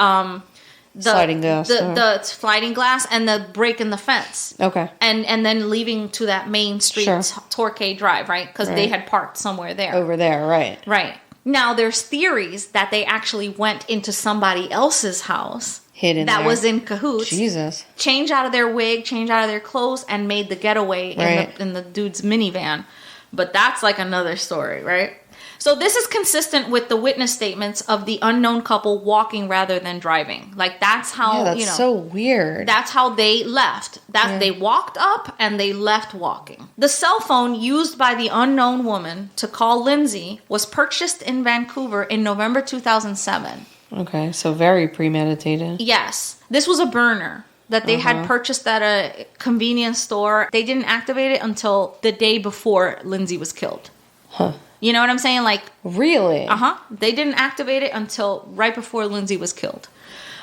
sliding glass, the sliding glass, and the break in the fence. Okay, and then leaving to that main street, Torquay Drive, right? Because they had parked somewhere there, over there, right? Right. Now there's theories that they actually went into somebody else's house. Hidden that there. Was in cahoots. Jesus. Change out of their wig, change out of their clothes, and made the getaway in the dude's minivan. But that's like another story, right? So this is consistent with the witness statements of the unknown couple walking rather than driving. Like, that's how, that's so weird. That's how they left. They walked up and they left walking. The cell phone used by the unknown woman to call Lindsay was purchased in Vancouver in November 2007. Okay, so very premeditated. Yes. This was a burner that they had purchased at a convenience store. They didn't activate it until the day before Lindsay was killed. Huh. You know what I'm saying? Like, really? They didn't activate it until right before Lindsay was killed.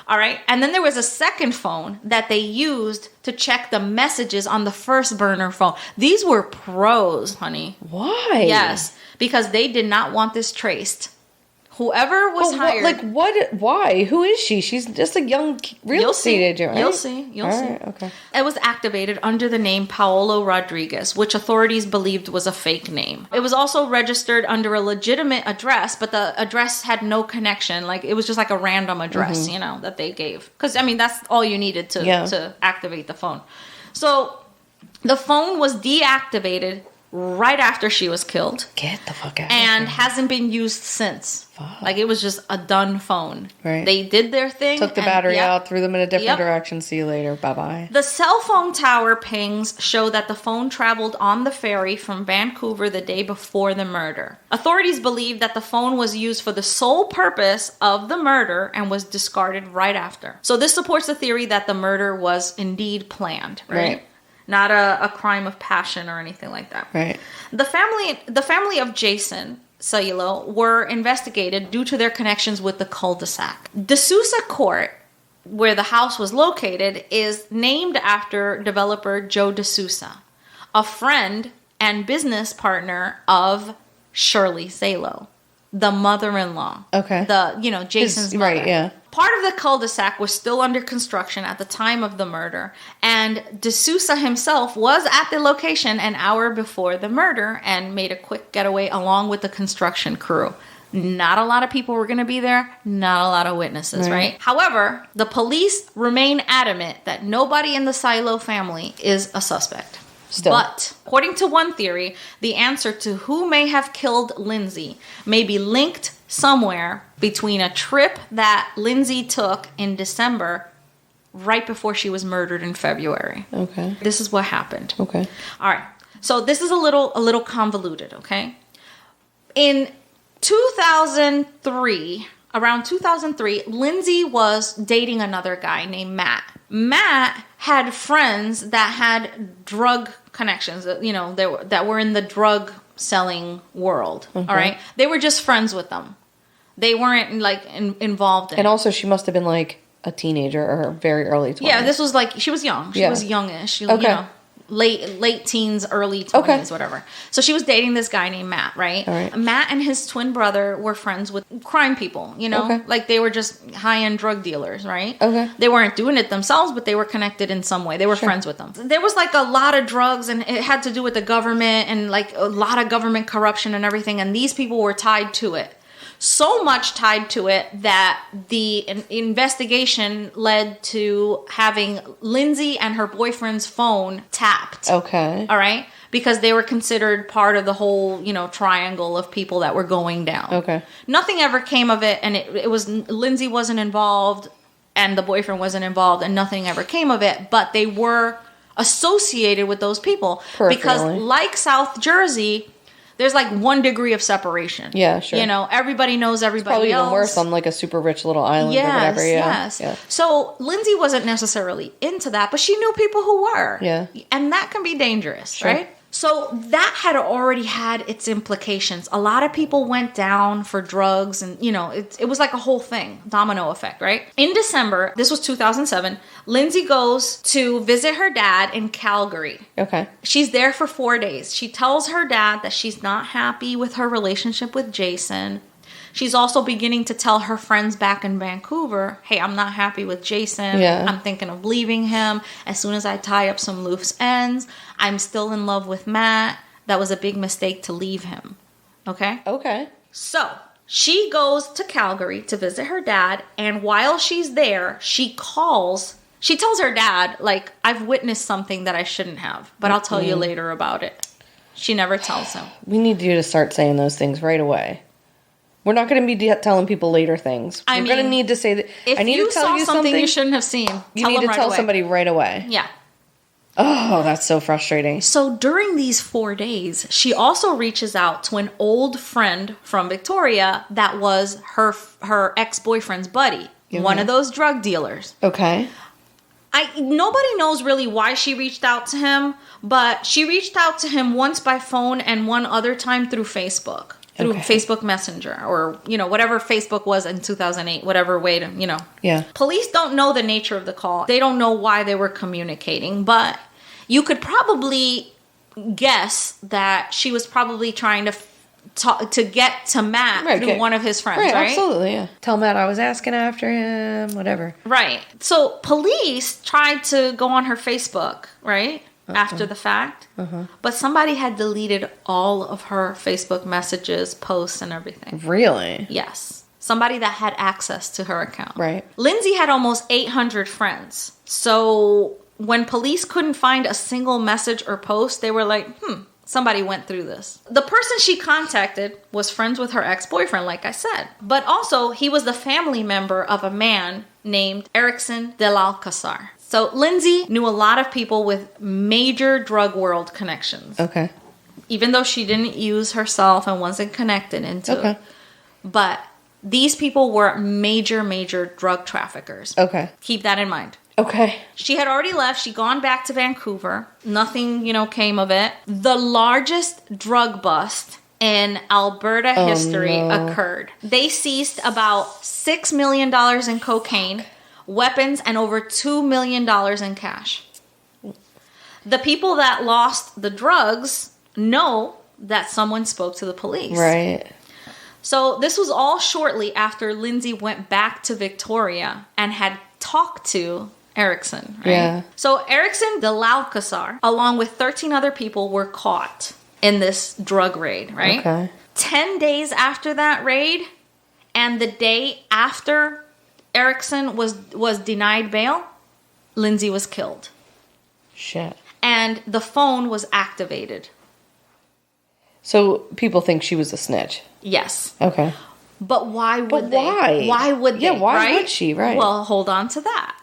All right. And then there was a second phone that they used to check the messages on the first burner phone. These were pros, honey. Why? Yes. Because they did not want this traced. Whoever was hired. Why? Who is she? She's just a young real estate agent, right? You'll see. You'll see. Okay. It was activated under the name Paolo Rodriguez, which authorities believed was a fake name. It was also registered under a legitimate address, but the address had no connection. Like, it was just like a random address, that they gave. Because, I mean, that's all you needed to activate the phone. So, the phone was deactivated right after she was killed. Get the fuck out. And hasn't been used since. Fuck. Like, it was just a done phone. Right. They did their thing. Took the battery out, threw them in a different direction. See you later. Bye-bye. The cell phone tower pings show that the phone traveled on the ferry from Vancouver the day before the murder. Authorities believe that the phone was used for the sole purpose of the murder and was discarded right after. So this supports the theory that the murder was indeed planned, right? Not a crime of passion or anything like that. Right. The family of Jason Cellulo were investigated due to their connections with the cul-de-sac. D'Souza Court, where the house was located, is named after developer Joe D'Souza, a friend and business partner of Shirley Cellulo, the mother-in-law. Okay. Jason's mother. Right, yeah. Part of the cul-de-sac was still under construction at the time of the murder, and D'Souza himself was at the location an hour before the murder and made a quick getaway along with the construction crew. Not a lot of people were going to be there, not a lot of witnesses, right? However, the police remain adamant that nobody in the Cellulo family is a suspect. Still. But, according to one theory, the answer to who may have killed Lindsay may be linked somewhere between a trip that Lindsay took in December right before she was murdered in February. Okay. This is what happened. Okay. All right. So this is a little convoluted, okay? In 2003, around 2003, Lindsay was dating another guy named Matt. Matt had friends that had drug connections, that were in the drug selling world. Okay. All right. They were just friends with them. They weren't like involved in And it. also she must have been like a teenager or very early 20s. Yeah, this was like, she was young. She was youngish. Okay. late teens, early 20s, whatever. So she was dating this guy named Matt, right? All right. Matt and his twin brother were friends with crime people, you know? Okay. Like they were just high-end drug dealers, right? Okay. They weren't doing it themselves, but they were connected in some way. They were friends with them. There was like a lot of drugs, and it had to do with the government and like a lot of government corruption and everything, and these people were tied to it. So much tied to it that the investigation led to having Lindsay and her boyfriend's phone tapped. Okay. All right? Because they were considered part of the whole, triangle of people that were going down. Okay. Nothing ever came of it, and it was Lindsay wasn't involved and the boyfriend wasn't involved, and nothing ever came of it, but they were associated with those people. Peripherally. Because like South Jersey, there's like 1 degree of separation. Yeah, sure. Everybody knows everybody Probably else. even worse on like a super rich little island or whatever. Yes. So Lindsay wasn't necessarily into that, but she knew people who were. Yeah. And that can be dangerous, Sure. right? So that had already had its implications. A lot of people went down for drugs and, it was like a whole thing, domino effect, right? In December, this was 2007, Lindsay goes to visit her dad in Calgary. Okay. She's there for 4 days. She tells her dad that she's not happy with her relationship with Jason. She's also beginning to tell her friends back in Vancouver, hey, I'm not happy with Jason. Yeah. I'm thinking of leaving him. As soon as I tie up some loose ends, I'm still in love with Matt. That was a big mistake to leave him. Okay? Okay. So she goes to Calgary to visit her dad. And while she's there, she tells her dad, like, I've witnessed something that I shouldn't have, but I'll tell you later about it. She never tells him. We need you to start saying those things right away. We're not going to be telling people later things. We're going to need to say that. If I need you to tell saw you something you shouldn't have seen, you need to tell somebody right away. Yeah. Oh, that's so frustrating. So during these 4 days, she also reaches out to an old friend from Victoria that was her ex-boyfriend's buddy, one of those drug dealers. Okay. Nobody knows really why she reached out to him, but she reached out to him once by phone and one other time through Facebook. Through Facebook Messenger or, whatever Facebook was in 2008, whatever way to, Yeah. Police don't know the nature of the call. They don't know why they were communicating, but you could probably guess that she was probably trying to get to Matt through one of his friends, right? Absolutely, yeah. Tell Matt I was asking after him, whatever. Right. So police tried to go on her Facebook, right? After the fact. But somebody had deleted all of her Facebook messages, posts, and everything. Really? Yes. Somebody that had access to her account. Right. Lindsay had almost 800 friends. So when police couldn't find a single message or post, they were like, somebody went through this. The person she contacted was friends with her ex-boyfriend, like I said. But also, he was the family member of a man named Erickson de l'Alcazar. So Lindsay knew a lot of people with major drug world connections. Okay. Even though she didn't use herself and wasn't connected into it. But these people were major drug traffickers. Okay. Keep that in mind. Okay. She had already left. She'd gone back to Vancouver. Nothing, came of it. The largest drug bust in Alberta history occurred. They seized about $6 million in cocaine, weapons, and over $2 million in cash. The people that lost the drugs know that someone spoke to the police. Right. So this was all shortly after Lindsay went back to Victoria and had talked to Erickson, right? Yeah. So Erickson de l'Alcazar, along with 13 other people, were caught in this drug raid, right? Okay. 10 days after that raid, and the day after Erickson was denied bail, Lindsay was killed. Shit. And the phone was activated. So people think she was a snitch. Yes. Okay. But why would they? Why? Why would they? Yeah, why right? would she? Right. Well, hold on to that.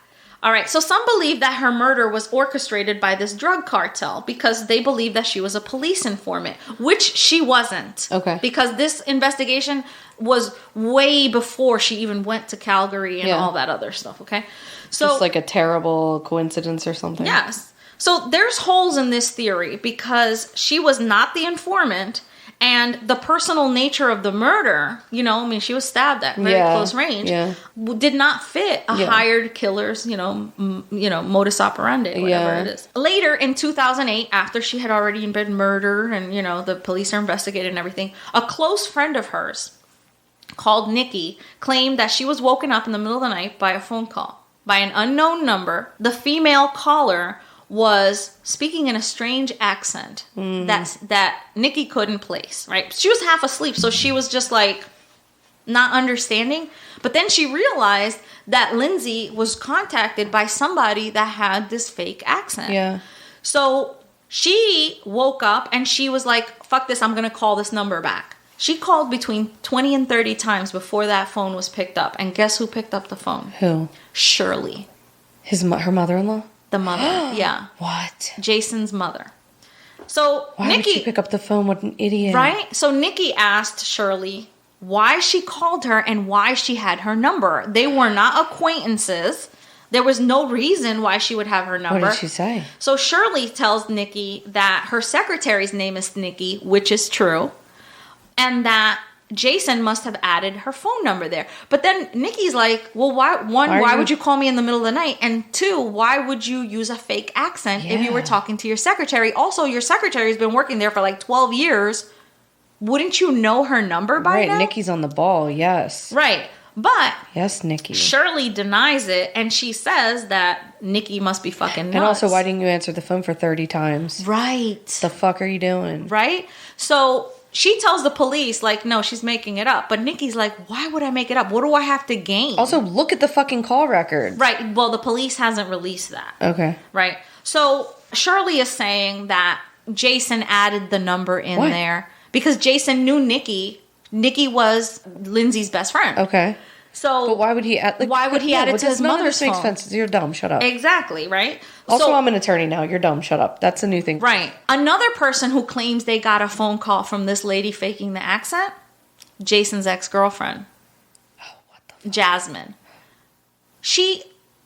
All right. So some believe that her murder was orchestrated by this drug cartel because they believe that she was a police informant, which she wasn't. Okay. Because this investigation was way before she even went to Calgary and all that other stuff. Okay. So just like a terrible coincidence or something. Yes. So there's holes in this theory because she was not the informant And the personal nature of the murder, you know, I mean, she was stabbed at very close range, did not fit a hired killer's, modus operandi, whatever it is. Later in 2008, after she had already been murdered and, you know, the police are investigating and everything, a close friend of hers called Nikki claimed that she was woken up in the middle of the night by a phone call by an unknown number. The female caller was speaking in a strange accent that Nikki couldn't place, right? She was half asleep, so she was just like not understanding. But then she realized that Lindsay was contacted by somebody that had this fake accent. Yeah. So she woke up and she was like, fuck this, I'm going to call this number back. She called between 20 and 30 times before that phone was picked up. And guess who picked up the phone? Who? Shirley. Her mother-in-law? The mother, yeah. What? Jason's mother. So Why Nikki, would she pick up the phone? What an idiot. right? So Nikki asked Shirley why she called her and why she had her number. They were not acquaintances. There was no reason why she would have her number. What did she say? So Shirley tells Nikki that her secretary's name is Nikki, which is true, and that Jason must have added her phone number there. But then Nikki's like, well, why would you call me in the middle of the night? And two, why would you use a fake accent if you were talking to your secretary? Also, your secretary's been working there for like 12 years. Wouldn't you know her number by now? Right, Nikki's on the ball, yes. Right. But yes, Nikki. Shirley denies it, and she says that Nikki must be fucking nuts. And also, why didn't you answer the phone for 30 times? Right. The fuck are you doing? Right? So she tells the police, like, no, she's making it up. But Nikki's like, why would I make it up? What do I have to gain? Also, look at the fucking call record. Right. Well, the police hasn't released that. Okay. Right. So Shirley is saying that Jason added the number in there because Jason knew Nikki. Nikki was Lindsay's best friend. Okay. So, but why would he add? Like, why would he add it to his mother's phone? None of this makes sense. You're dumb. Shut up. Exactly. Right. Also, I'm an attorney now. You're dumb. Shut up. That's a new thing. Right. Another person who claims they got a phone call from this lady faking the accent, Jason's ex-girlfriend. Oh, what the fuck? Jasmine.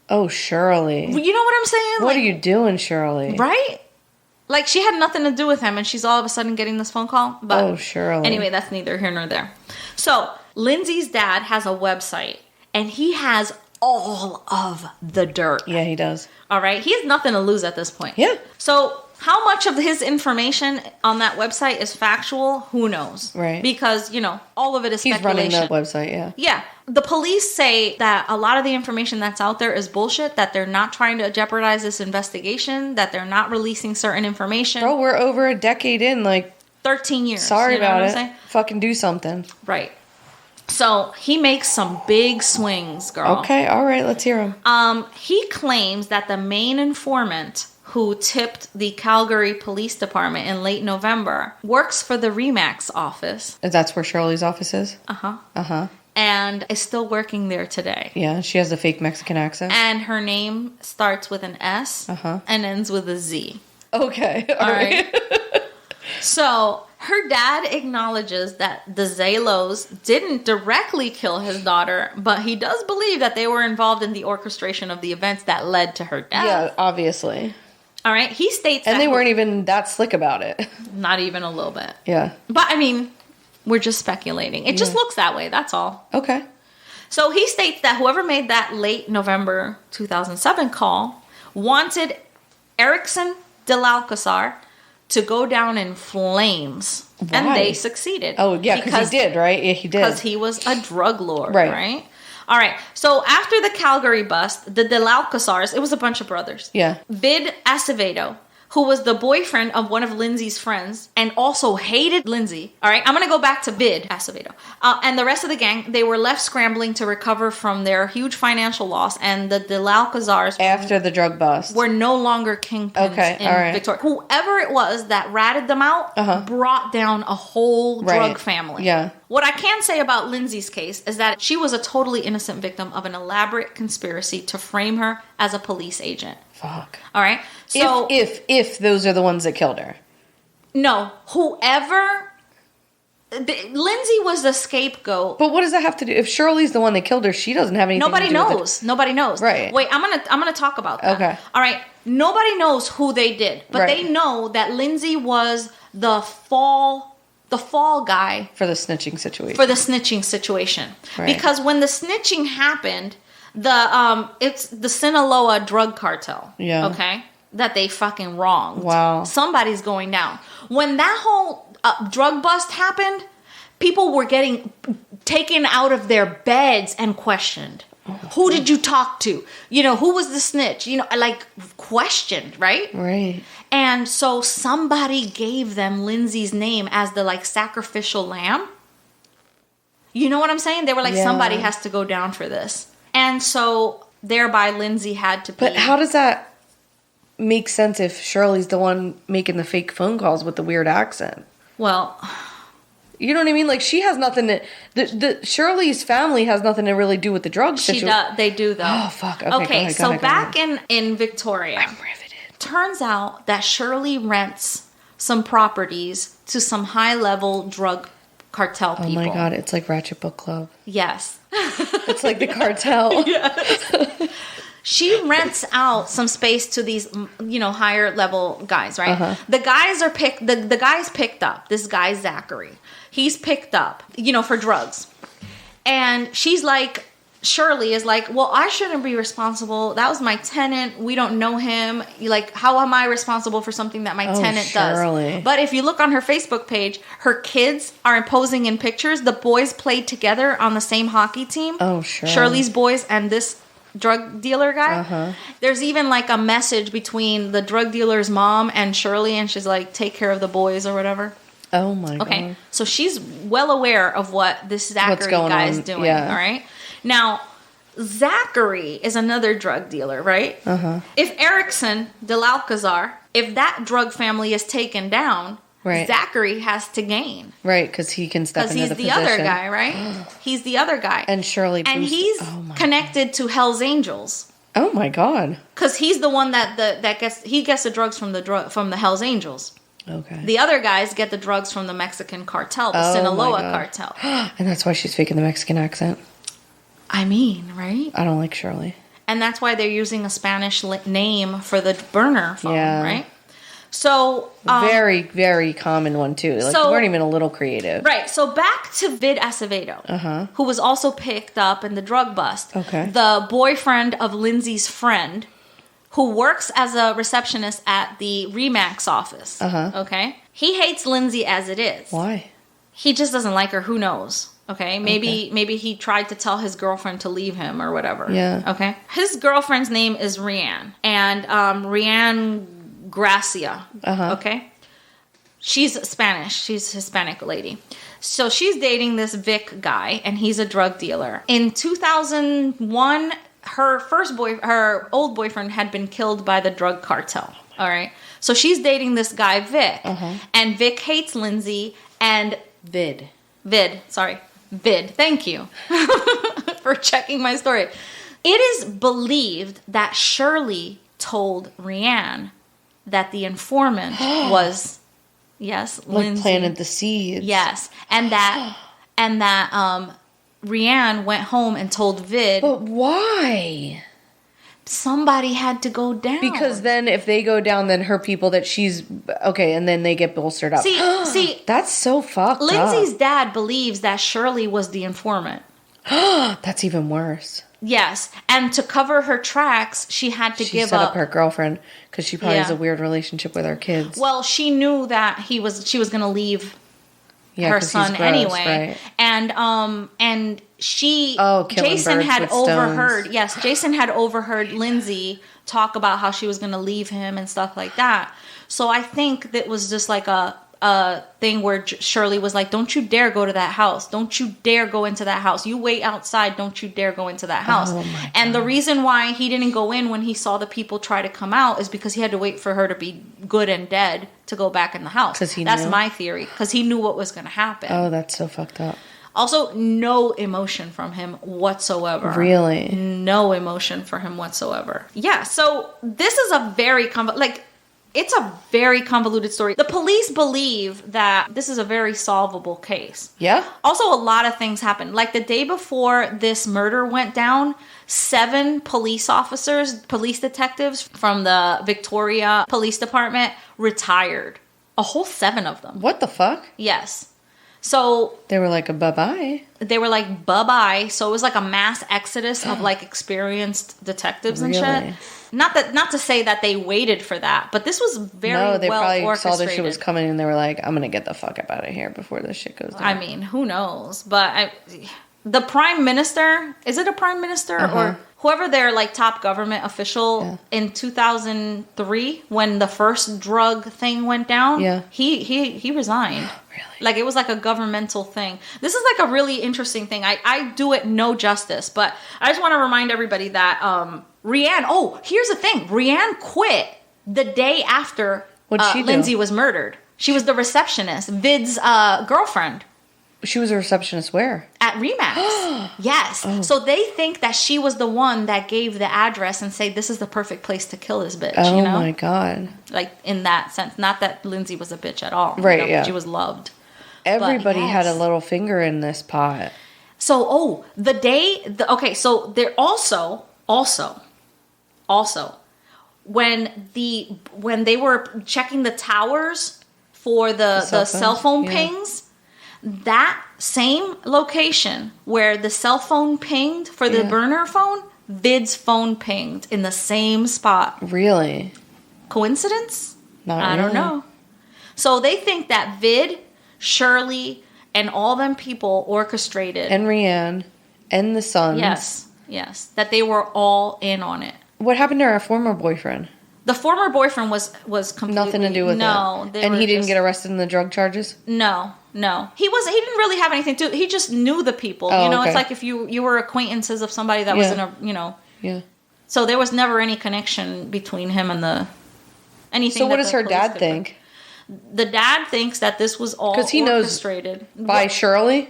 Oh, Shirley. You know what I'm saying? What are you doing, Shirley? Right? Like, she had nothing to do with him, and she's all of a sudden getting this phone call. But oh, Shirley. Anyway, that's neither here nor there. So, Lindsay's dad has a website, and he has all of the dirt. Yeah, he does. All right? He has nothing to lose at this point. Yeah. So, how much of his information on that website is factual? Who knows? Right. Because, all of it is speculation. He's running the website, yeah. Yeah. The police say that a lot of the information that's out there is bullshit, that they're not trying to jeopardize this investigation, that they're not releasing certain information. Bro, we're over a decade in, 13 years. Sorry about it. Saying? Fucking do something. Right. So, he makes some big swings, girl. Okay, all right, let's hear him. He claims that the main informant who tipped the Calgary Police Department in late November works for the Remax office. That's where Shirley's office is? Uh-huh. Uh-huh. And is still working there today. Yeah, she has a fake Mexican accent. And her name starts with an S and ends with a Z. Okay, all right. So, her dad acknowledges that the Zalos didn't directly kill his daughter, but he does believe that they were involved in the orchestration of the events that led to her death. Yeah, obviously. All right, he states and they weren't even that slick about it. Not even a little bit. Yeah. But, I mean, we're just speculating. It just looks that way, that's all. Okay. So, he states that whoever made that late November 2007 call wanted Erickson de L'Alcazar to go down in flames. Why? And they succeeded. Oh, yeah, because he did, right? Yeah, he did. Because he was a drug lord, right? All right. So after the Calgary bust, the De L'Alcazars, it was a bunch of brothers. Yeah. Bid Acevedo, who was the boyfriend of one of Lindsay's friends and also hated Lindsay. All right. I'm going to go back to Bid Acevedo. And the rest of the gang, they were left scrambling to recover from their huge financial loss. And the De L'Alcazars, after the drug bust, were no longer kingpins in Victoria. Whoever it was that ratted them out brought down a whole drug family. Yeah. What I can say about Lindsay's case is that she was a totally innocent victim of an elaborate conspiracy to frame her as a police agent. Fuck. All right. So if those are the ones that killed her. No, whoever. Lindsay was the scapegoat. But what does that have to do? If Shirley's the one that killed her, she doesn't have anything. Nobody knows. Nobody knows. Right. Wait, I'm gonna talk about that. Okay. All right. Nobody knows who they did, but they know that Lindsay was the fall the fall guy for the snitching situation. Right. Because when the snitching happened, it's the Sinaloa drug cartel. Yeah. Okay. That they fucking wronged. Wow. Somebody's going down. When that whole drug bust happened, people were getting taken out of their beds and questioned. Who did you talk to? Who was the snitch? Like questioned, right? Right. And so somebody gave them Lindsay's name as the like sacrificial lamb. You know what I'm saying? They were like, somebody has to go down for this. And so thereby Lindsay had to be. But how does that make sense if Shirley's the one making the fake phone calls with the weird accent? Well, you know what I mean? Like, she has nothing to... The Shirley's family has nothing to really do with the drug situation. They do, though. Oh, fuck. Okay, so back in Victoria... I'm riveted. Turns out that Shirley rents some properties to some high-level drug cartel people. Oh, my God. It's like Ratchet Book Club. Yes. It's like the cartel. Yes. She rents out some space to these, higher level guys, right? Uh-huh. The guys are the guy's picked up. This guy, Zachary. He's picked up, for drugs. And she's like, Shirley is like, well, I shouldn't be responsible. That was my tenant. We don't know him. Like, how am I responsible for something that my tenant Shirley. does? But if you look on her Facebook page, her kids are posing in pictures. The boys played together on the same hockey team. Oh, sure. Shirley's boys and this drug dealer guy. Uh-huh. There's even like a message between the drug dealer's mom and Shirley, and she's like, take care of the boys or whatever. Oh my God. Okay, so she's well aware of what this Zachary guy is doing. Yeah. All right. Now, Zachary is another drug dealer, right? Uh-huh. If Erickson, Delalcazar, if that drug family is taken down, right, Zachary has to gain. Right, because he can step into the position. Because he's the other guy, right? He's the other guy. And Shirley and he's connected to Hell's Angels. Oh my God. Because he's the one that gets the drugs from the Hell's Angels. Okay. The other guys get the drugs from the Mexican cartel, the Sinaloa cartel. And that's why she's faking the Mexican accent. I mean, right? I don't like Shirley. And that's why they're using a Spanish name for the burner phone, right? So... very, very common one, too. Like, they weren't even a little creative. Right. So back to Vid Acevedo, who was also picked up in the drug bust. Okay. The boyfriend of Lindsay's friend, who works as a receptionist at the Remax office. Okay? He hates Lindsay as it is. Why? He just doesn't like her. Who knows? Okay? Maybe he tried to tell his girlfriend to leave him or whatever. Yeah. Okay? His girlfriend's name is Rianne. And Rianne Gracia. Okay? She's Spanish. She's a Hispanic lady. So she's dating this Vic guy, and he's a drug dealer. In 2001... her old boyfriend had been killed by the drug cartel. All right. So she's dating this guy, Vic. And Vic hates Lindsay and Vid. Thank you for checking my story. It is believed that Shirley told Rianne that the informant was, Lindsay. Planted the seeds. Yes. And that Rianne went home and told Vid. But why? Somebody had to go down. Because then if they go down, then her people that she's... Okay, and then they get bolstered up. See... That's so fucked Lindsay's dad believes that Shirley was the informant. That's even worse. Yes. And to cover her tracks, she had to give up her girlfriend because she probably has a weird relationship with her kids. Well, she knew that she was going to leave... her son anyway, right. And she Jason had overheard stones. Yes, Jason had overheard Lindsay talk about how she was going to leave him and stuff like that. So I think that was just like a thing where Shirley was like, don't you dare go to that house, don't you dare go into that house, you wait outside, don't you dare go into that house. And the reason why he didn't go in when he saw the people try to come out is because he had to wait for her to be good and dead to go back in the house. That's my theory, because he knew what was going to happen. Oh, that's so fucked up. Also, no emotion from him whatsoever. Really? No emotion for him whatsoever. Yeah, so this is a very it's a very convoluted story. The police believe that this is a very solvable case. Yeah? Also, a lot of things happened. Like the day before this murder went down, 7 police detectives from the Victoria Police Department retired. A whole 7 of them. What the fuck? Yes. So They were like a bye-bye. they were like, bye-bye. So it was like a mass exodus of like experienced detectives and Really? shit. Not to say that they waited for that, but this was very No, they well probably orchestrated. saw this shit was coming and they were like, I'm going to get the fuck up out of here before this shit goes down. I mean, who knows? But the prime minister, is it a prime minister or whoever their like top government official in 2003 when the first drug thing went down? Yeah. He resigned. Really? Like it was like a governmental thing. This is like a really interesting thing. I do it no justice, but I just want to remind everybody that Rianne. Oh, here's the thing. Rianne quit the day after What'd she do? Lindsay was murdered. She was the receptionist, Vid's girlfriend. She was a receptionist where? At Remax. Yes. Oh. So they think that she was the one that gave the address and say, this is the perfect place to kill this bitch. Oh you know? my God. Like in that sense. Not that Lindsay was a bitch at all. Right, you know, yeah. She was loved. Everybody had a yes. little finger in this pot. So, so they're also, when they were checking the towers for the cell phone yeah. pings, that same location where the cell phone pinged for the burner phone, Vid's phone pinged in the same spot. Really? Coincidence? Not I don't really. know. So they think that Vid, Shirley, and all them people orchestrated. And Rianne and the sons. Yes. That they were all in on it. What happened to her former boyfriend? The former boyfriend was completely... Nothing to do with it. No. And he didn't get arrested in the drug charges? No. He didn't really have anything to... He just knew the people. Oh, you know, okay. it's like if you were acquaintances of somebody that was in a... You know. Yeah. So there was never any connection between him and the... Anything. So what that does the her police dad could think? The dad thinks that this was all Because he knows orchestrated. by Shirley?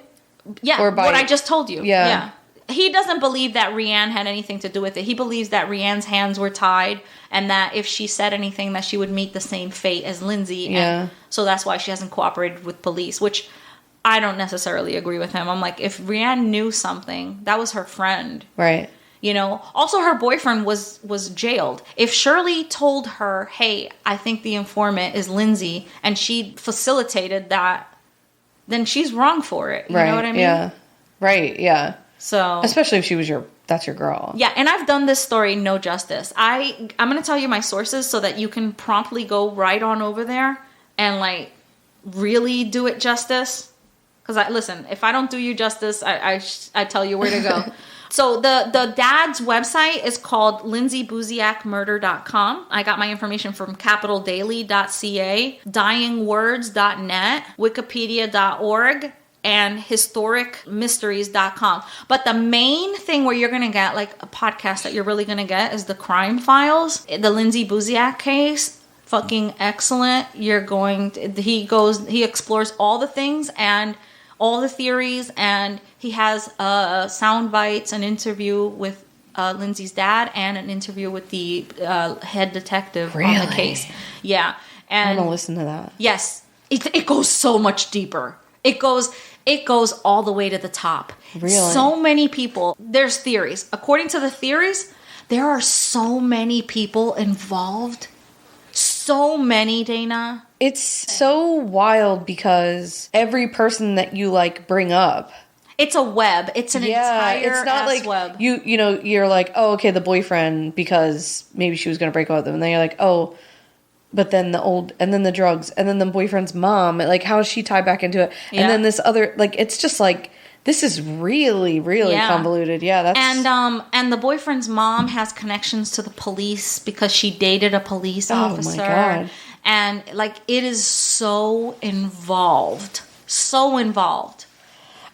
Yeah, or by- what I just told you. Yeah. He doesn't believe that Rianne had anything to do with it. He believes that Rianne's hands were tied and that if she said anything that she would meet the same fate as Lindsay. Yeah. And so that's why she hasn't cooperated with police, which I don't necessarily agree with him. I'm like, if Rianne knew something, that was her friend. Right. You know, also her boyfriend was jailed. If Shirley told her, hey, I think the informant is Lindsay, and she facilitated that, then she's wrong for it. You know what I mean? Yeah. Right, yeah. So Especially if she was that's your girl. yeah, and I've done this story no justice. I'm going to tell you my sources so that you can promptly go right on over there and like really do it justice. Because listen, if I don't do you justice, I tell you where to go. So the dad's website is called lindsaybuziakmurder.com. I got my information from capitaldaily.ca, dyingwords.net, wikipedia.org, and historicmysteries.com. But the main thing where you're going to get like a podcast that you're really going to get is the crime files, the Lindsay Buziak case. Fucking excellent. He explores all the things and all the theories, and he has sound bites, an interview with Lindsay's dad, and an interview with the head detective on the case. Yeah, and I'm gonna listen to that. Yes, it goes so much deeper. It goes all the way to the top. Really? So many people. There's theories. According to the theories, there are so many people involved. So many, Dana. It's so wild because every person that you like bring up, it's a web. It's an entire it's not like web. you know, you're like, oh, okay, the boyfriend because maybe she was going to break up with him, and then you're like, oh, but then and then the drugs, and then the boyfriend's mom, like how is she tied back into it? Yeah. And then this other, like, it's just like, this is really, really convoluted. Yeah, that's and the boyfriend's mom has connections to the police because she dated a police officer. Oh my God. And like it is so involved. So involved.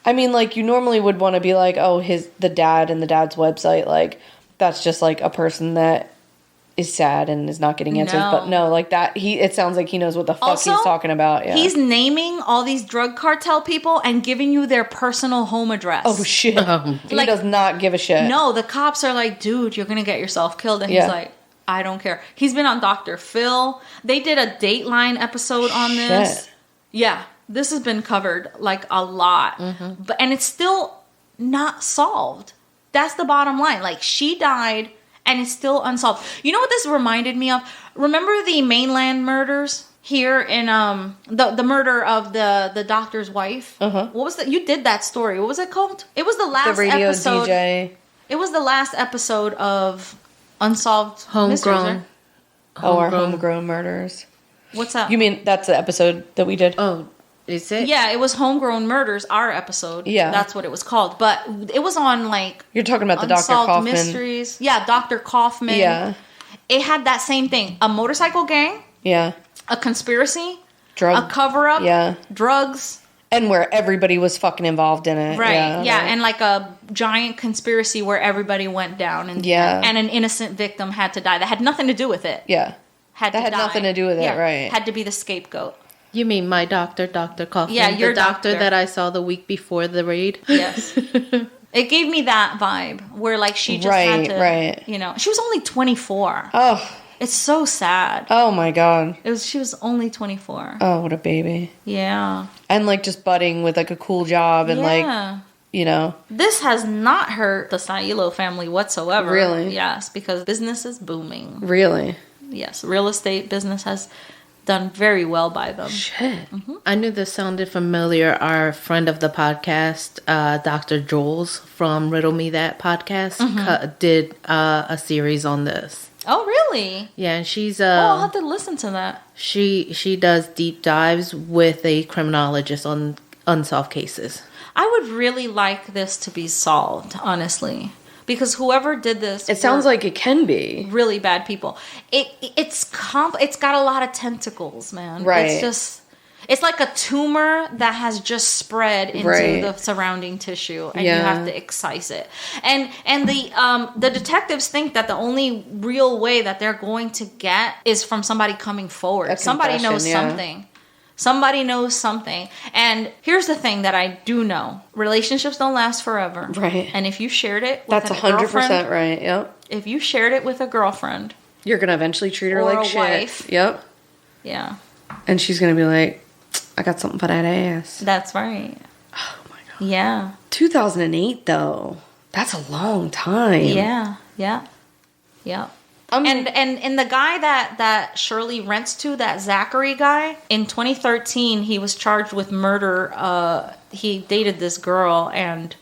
I mean, like, you normally would want to be like, oh, the dad and the dad's website, like, that's just like a person that is sad and is not getting answers. No. But no, like that, it sounds like he knows what the fuck Also, he's talking about. Yeah. He's naming all these drug cartel people and giving you their personal home address. Oh shit. He Like- does not give a shit. No, the cops are like, dude, you're going to get yourself killed. And he's like, I don't care. He's been on Dr. Phil. They did a Dateline episode on this. Shit. Yeah, this has been covered like a lot. And it's still not solved. That's the bottom line. Like, she died and it's still unsolved. You know what this reminded me of? Remember the mainland murders? here in the murder of the doctor's wife. What was that? You did that story. What was it called? It was the last radio episode. DJ. It was the last episode of Unsolved Mysteries, right? Our homegrown murders. What's that? You mean that's the episode that we did? Oh, is it? Yeah, it was Homegrown Murders, our episode. Yeah. That's what it was called. But it was on, like... You're talking about the Dr. Unsolved Kaufman. Mysteries. Yeah, Dr. Kaufman. Yeah. It had that same thing. A motorcycle gang. Yeah. A conspiracy. Drug. A cover-up. Yeah. Drugs. And where everybody was fucking involved in it. Right. Yeah. Right. And like a giant conspiracy where everybody went down. And an innocent victim had to die. That had nothing to do with it. Yeah. That had nothing to do with it, right. Had to be the scapegoat. You mean my doctor, Dr. Kaufman? Yeah, your the doctor doctor that I saw the week before the raid? Yes. It gave me that vibe where, like, she just had to, Right. you know, she was only 24. Oh. It's so sad. Oh my God. She was only 24. Oh, what a baby. Yeah. And like just budding with like a cool job and like, you know. This has not hurt the Sailo family whatsoever. Really? Yes, because business is booming. Really? Yes, real estate business has done very well by them. Shit. I knew this sounded familiar. Our friend of the podcast, Dr. Jules from Riddle Me That podcast, did a series on this. Oh, really? Yeah, and she's I'll have to listen to that. She does deep dives with a criminologist on unsolved cases. I would really like this to be solved, honestly. Because whoever did this, It sounds like it can be. really bad people. It's got a lot of tentacles, man. Right. It's like a tumor that has just spread into the surrounding tissue, and you have to excise it. And the detectives think that the only real way that they're going to get is from somebody coming forward. Somebody knows something. Somebody knows something. And here's the thing that I do know. Relationships don't last forever. Right. And if you shared it with That's 100% right. Yep. If you shared it with a girlfriend. You're going to eventually treat her or like a shit. wife. Yep. Yeah. And she's going to be like, I got something for that ass. That's right. Oh my God. Yeah. 2008 though. That's a long time. Yeah. Yeah. Yeah. And the guy that Shirley rents to, that Zachary guy, in 2013, he was charged with murder. He dated this girl, and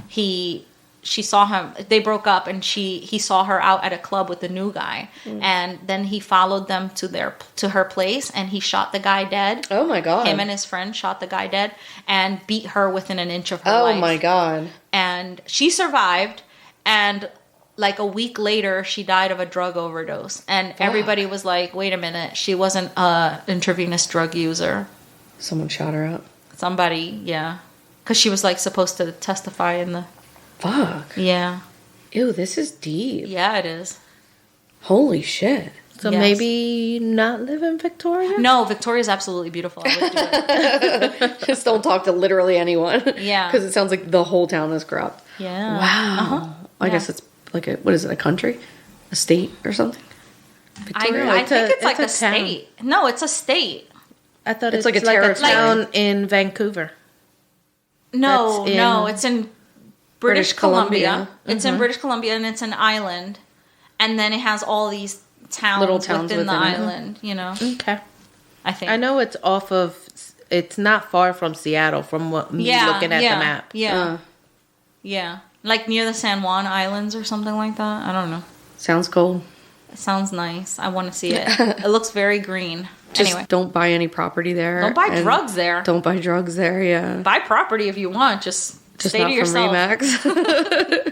she saw him. They broke up, and he saw her out at a club with the new guy, and then he followed them to her place, and he shot the guy dead. Oh my God. Him and his friend shot the guy dead and beat her within an inch of her life. Oh my God. And she survived, and like a week later, she died of a drug overdose. And everybody was like, wait a minute, she wasn't an intravenous drug user. Someone shot her up. Somebody, yeah. Because she was like supposed to testify in the... Fuck. Yeah. Ew, this is deep. Yeah, it is. Holy shit. So Yes. maybe not live in Victoria? No, Victoria's absolutely beautiful. I would do it. Just don't talk to literally anyone. Yeah. Because it sounds like the whole town is corrupt. Yeah. Wow. I guess it's like what is it, a country? A state or something? I It's think a- it's like a it's a town. state. No, it's a state. I thought It's it's like like a a territory. town in Vancouver. No, That's in no, it's in British British Columbia. Columbia. It's in British Columbia, and it's an island. And then it has all these towns, Little towns within the within it. island, you know, Okay. I think. I know it's not far from Seattle from what me looking at the map. Yeah. Yeah. Like near the San Juan Islands or something like that. I don't know. Sounds cool. It sounds nice. I want to see it. It looks very green. Just Anyway, don't buy any property there. don't buy and drugs there. Don't buy drugs there, yeah. Buy property if you want. Just stay not to yourself. from Remax.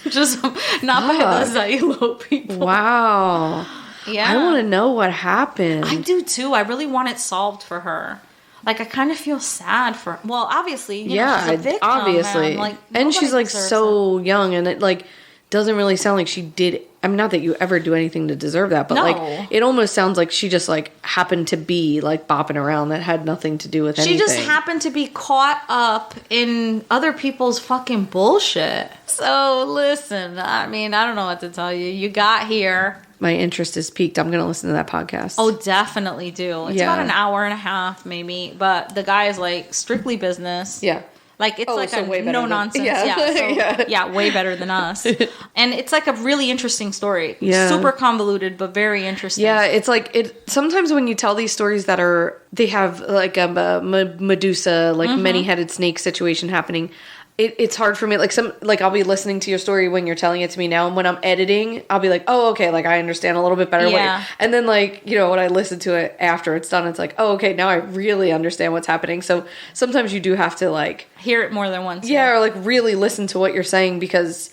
Just not by the Zailo people. Wow. Yeah. I want to know what happened. I do too. I really want it solved for her. Like, I kind of feel sad for. Well, obviously, you know, she's a victim. obviously. Man. Like, and she's nobody like deserves so young, and it like doesn't really sound like she did. I mean, not that you ever do anything to deserve that, but No. like it almost sounds like she just like happened to be like bopping around that had nothing to do with anything. She just happened to be caught up in other people's fucking bullshit. So listen, I mean, I don't know what to tell you. You got here. My interest is piqued. I'm gonna listen to that podcast. Oh, definitely do. It's Yeah. about an hour and a half, maybe. But the guy is like strictly business. yeah. Like, it's like so a way better no than- nonsense. yeah. Yeah, way better than us. And it's like a really interesting story. Yeah. Super convoluted, but very interesting. Yeah, it's like sometimes when you tell these stories they have like a Medusa, like many-headed snake situation happening. It's hard for me. Like I'll be listening to your story when you're telling it to me now, and when I'm editing, I'll be like, oh, okay, like I understand a little bit better. Yeah. And then like, when I listen to it after it's done, it's like, oh, okay, now I really understand what's happening. So sometimes you do have to like hear it more than once. or like really listen to what you're saying, because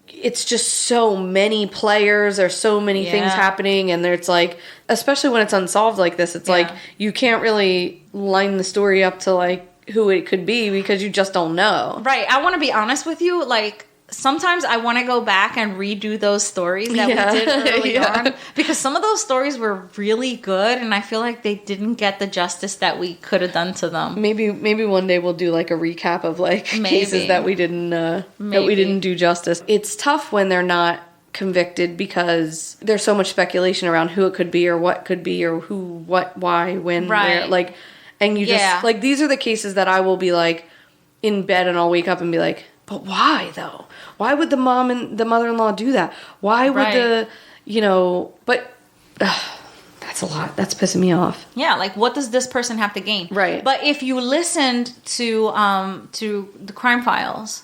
it's just so many players, there's so many things happening, and it's like, especially when it's unsolved like this, it's like you can't really line the story up to like who it could be, because you just don't know. Right. I want to be honest with you. Like, sometimes I want to go back and redo those stories that we did early on, because some of those stories were really good, and I feel like they didn't get the justice that we could have done to them. Maybe one day we'll do like a recap of like cases that we didn't do justice. It's tough when they're not convicted, because there's so much speculation around who it could be or what could be or who, what, why, when, where, like. And you just, like, these are the cases that I will be, like, in bed and I'll wake up and be like, but why, though? Why would the mom and the mother-in-law do that? Why would but that's a lot. That's pissing me off. Yeah, like, what does this person have to gain? Right. But if you listened to the crime files,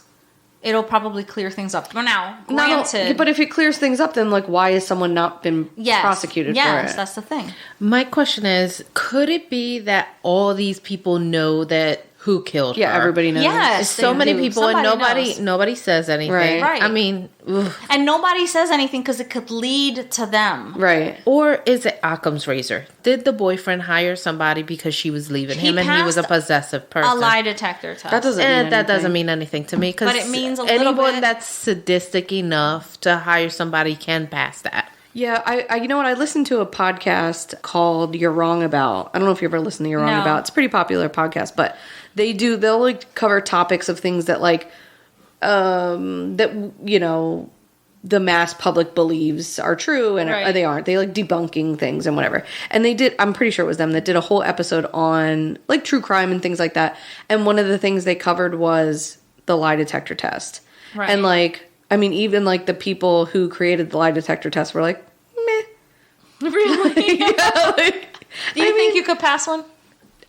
it'll probably clear things up. But now, granted... But if it clears things up, then, like, why has someone not been prosecuted for it? Yes, that's the thing. My question is, could it be that all these people know that who killed her? Yeah, everybody knows. Yes, So many people, and nobody says anything. Right. I mean, and nobody says anything because it could lead to them. Right. Or is it Occam's razor? Did the boyfriend hire somebody because she was leaving him and he was a possessive person? A lie detector test. That doesn't mean anything to me. But it means a little anyone bit. that's sadistic enough to hire somebody can pass that. Yeah, I you know what? I listened to a podcast called You're Wrong About. I don't know if you ever listened to You're Wrong About. It's a pretty popular podcast, but they'll like cover topics of things that like the mass public believes are true and they aren't. They like debunking things and whatever. And I'm pretty sure it was them that did a whole episode on like true crime and things like that. And one of the things they covered was the lie detector test. Right. And like, I mean, even like the people who created the lie detector test were like, meh. Really? Do you think you could pass one?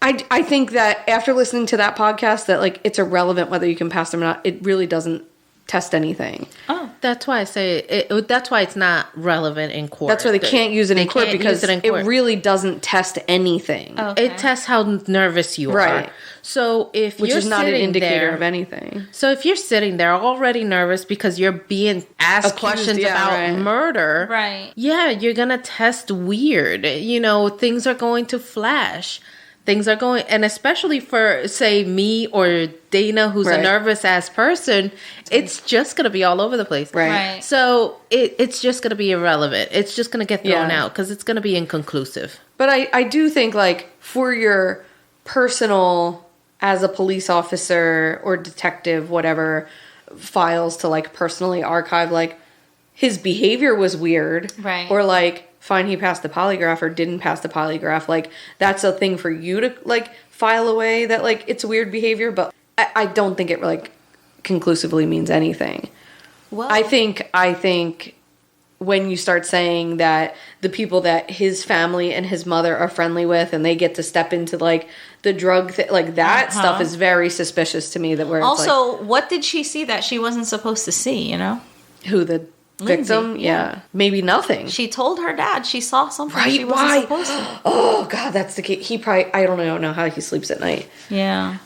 I think that after listening to that podcast that like it's irrelevant whether you can pass them or not. It really doesn't test anything. Oh, that's why I say that's why it's not relevant in court. That's why they can't use it in court, because it really doesn't test anything. Okay. It tests how nervous you are. So which is not an indicator of anything. So if you're sitting there already nervous because you're being asked questions about murder, right? Yeah, you're gonna test weird. Things are going to flash. Things are going, and especially for, say, me or Dana, who's a nervous-ass person, it's just going to be all over the place. Right. So it's just going to be irrelevant. It's just going to get thrown out because it's going to be inconclusive. But I do think, like, for your personal, as a police officer or detective, whatever, files to, like, personally archive, like, his behavior was weird. Right. Or, like, fine, he passed the polygraph or didn't pass the polygraph. Like, that's a thing for you to, like, file away that, like, it's weird behavior. But I don't think it, like, conclusively means anything. Well, I think when you start saying that the people that his family and his mother are friendly with and they get to step into, like, the drug like, that stuff is very suspicious to me. That where also, it's like, what did she see that she wasn't supposed to see, Who, the victim? Yeah. Maybe nothing. She told her dad she saw something she wasn't supposed to. Oh, God, that's the kid. He probably, I don't know how he sleeps at night. Yeah.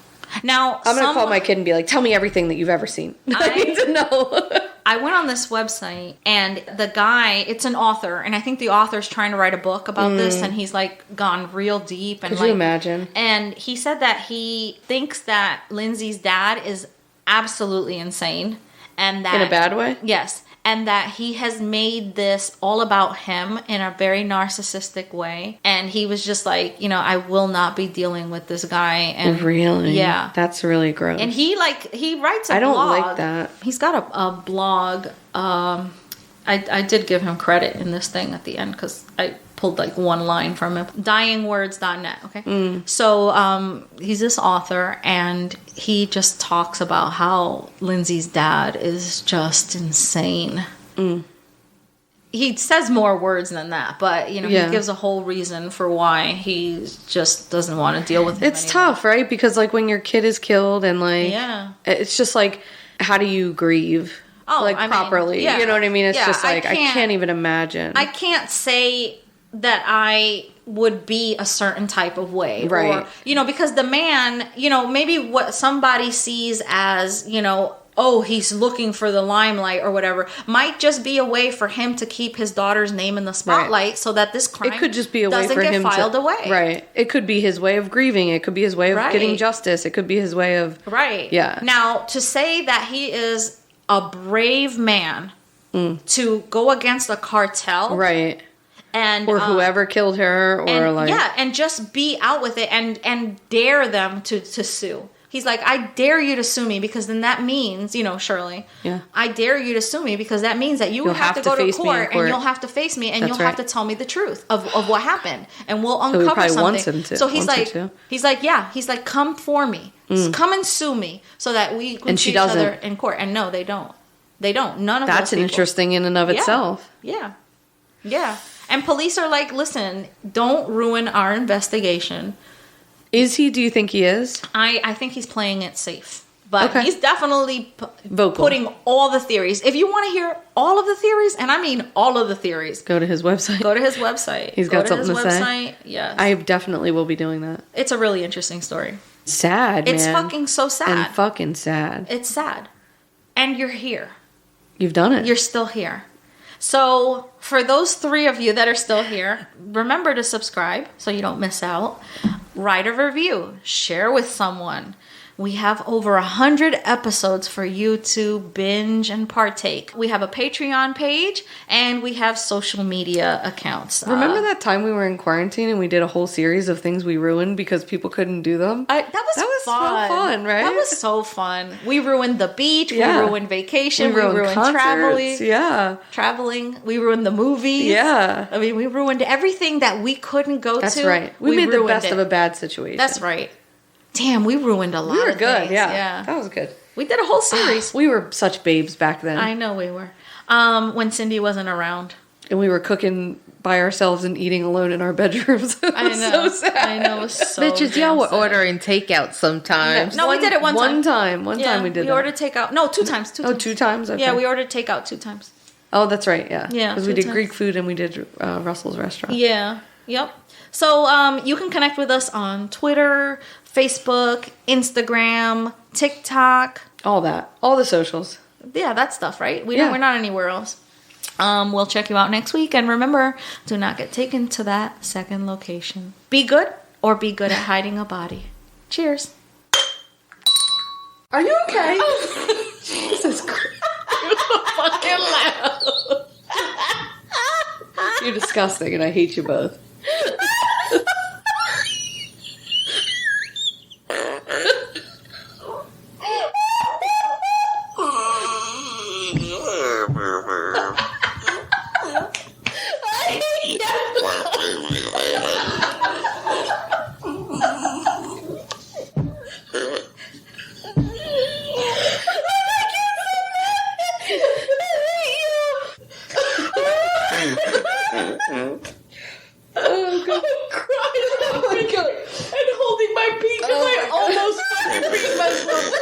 Now, I'm going to call my kid and be like, tell me everything that you've ever seen. I need to know. I went on this website, and the guy, it's an author, and I think the author's trying to write a book about this, and he's, like, gone real deep. And Could you imagine? And he said that he thinks that Lindsay's dad is absolutely insane. And that, in a bad way? Yes. And that he has made this all about him in a very narcissistic way. And he was just like, I will not be dealing with this guy. And really? Yeah. That's really gross. And he writes a blog. I don't like that. He's got a blog. I did give him credit in this thing at the end because pulled like one line from him. Dyingwords.net. Okay. So he's this author, and he just talks about how Lindsay's dad is just insane. He says more words than that, but he gives a whole reason for why he just doesn't want to deal with it. It's tough, right? Because like when your kid is killed and like it's just like, how do you grieve? Properly. You know what I mean? It's just like I can't even imagine. I can't say that I would be a certain type of way. Right. Or, because the man, maybe what somebody sees as, oh, he's looking for the limelight or whatever, might just be a way for him to keep his daughter's name in the spotlight so that this crime it could just be a way for him filed to, away. Right. It could be his way of grieving. It could be his way of getting justice. It could be his way of... Right. Yeah. Now, to say that he is a brave man to go against a cartel... Right. And, or whoever killed her or and just be out with it and dare them to sue. He's like, I dare you to sue me because then that means, Shirley, I dare you to sue me because that means that you'll have to go to court and you'll have to face me and you'll have to tell me the truth of what happened and we'll uncover something. So he's like, come for me. Come and sue me so that we can see each other in court. And no, they don't. They don't. None of that's those people. Interesting in and of itself. Yeah. Yeah. And police are like, listen, don't ruin our investigation. Is he? Do you think he is? I think he's playing it safe. But he's definitely putting all the theories. If you want to hear all of the theories, and I mean all of the theories, go to his website. He's got something to say. Yes. I definitely will be doing that. It's a really interesting story. Sad, It's fucking so sad. And fucking sad. It's sad. And you're here. You've done it. You're still here. So, for those 3 of you that are still here, remember to subscribe so you don't miss out. Write a review. Share with someone. We have over 100 episodes for you to binge and partake. We have a Patreon page and we have social media accounts. Remember that time we were in quarantine and we did a whole series of things we ruined because people couldn't do them? That was fun. So fun, right? That was so fun. We ruined the beach. Yeah. We ruined vacation. We ruined traveling. Yeah. Traveling. We ruined the movies. Yeah. I mean, we ruined everything that we couldn't go That's to. That's right. We made the best of a bad situation. That's right. Damn, we ruined a lot of things. We were good, yeah. That was good. We did a whole series. We were such babes back then. I know we were. When Cindy wasn't around. And we were cooking by ourselves and eating alone in our bedrooms. I know. So sad. I know. It was so bitches, y'all were ordering takeout sometimes. No, we did it one time. One time we did we ordered takeout. No, 2 times. 2 times. Oh, 2 times? Okay. Yeah, we ordered takeout 2 times. Oh, that's right, yeah. Yeah. Because we did Greek food and we did Russell's restaurant. Yeah. Yep. So you can connect with us on Twitter, Facebook, Instagram, TikTok. All that. All the socials. Yeah, that stuff, right? We're not anywhere else. We'll check you out next week. And remember, do not get taken to that second location. Be good or be good at hiding a body. Cheers. Are you okay? Jesus Christ. You're so fucking loud. You're disgusting and I hate you both. And holding my pee because I almost fucking peed myself.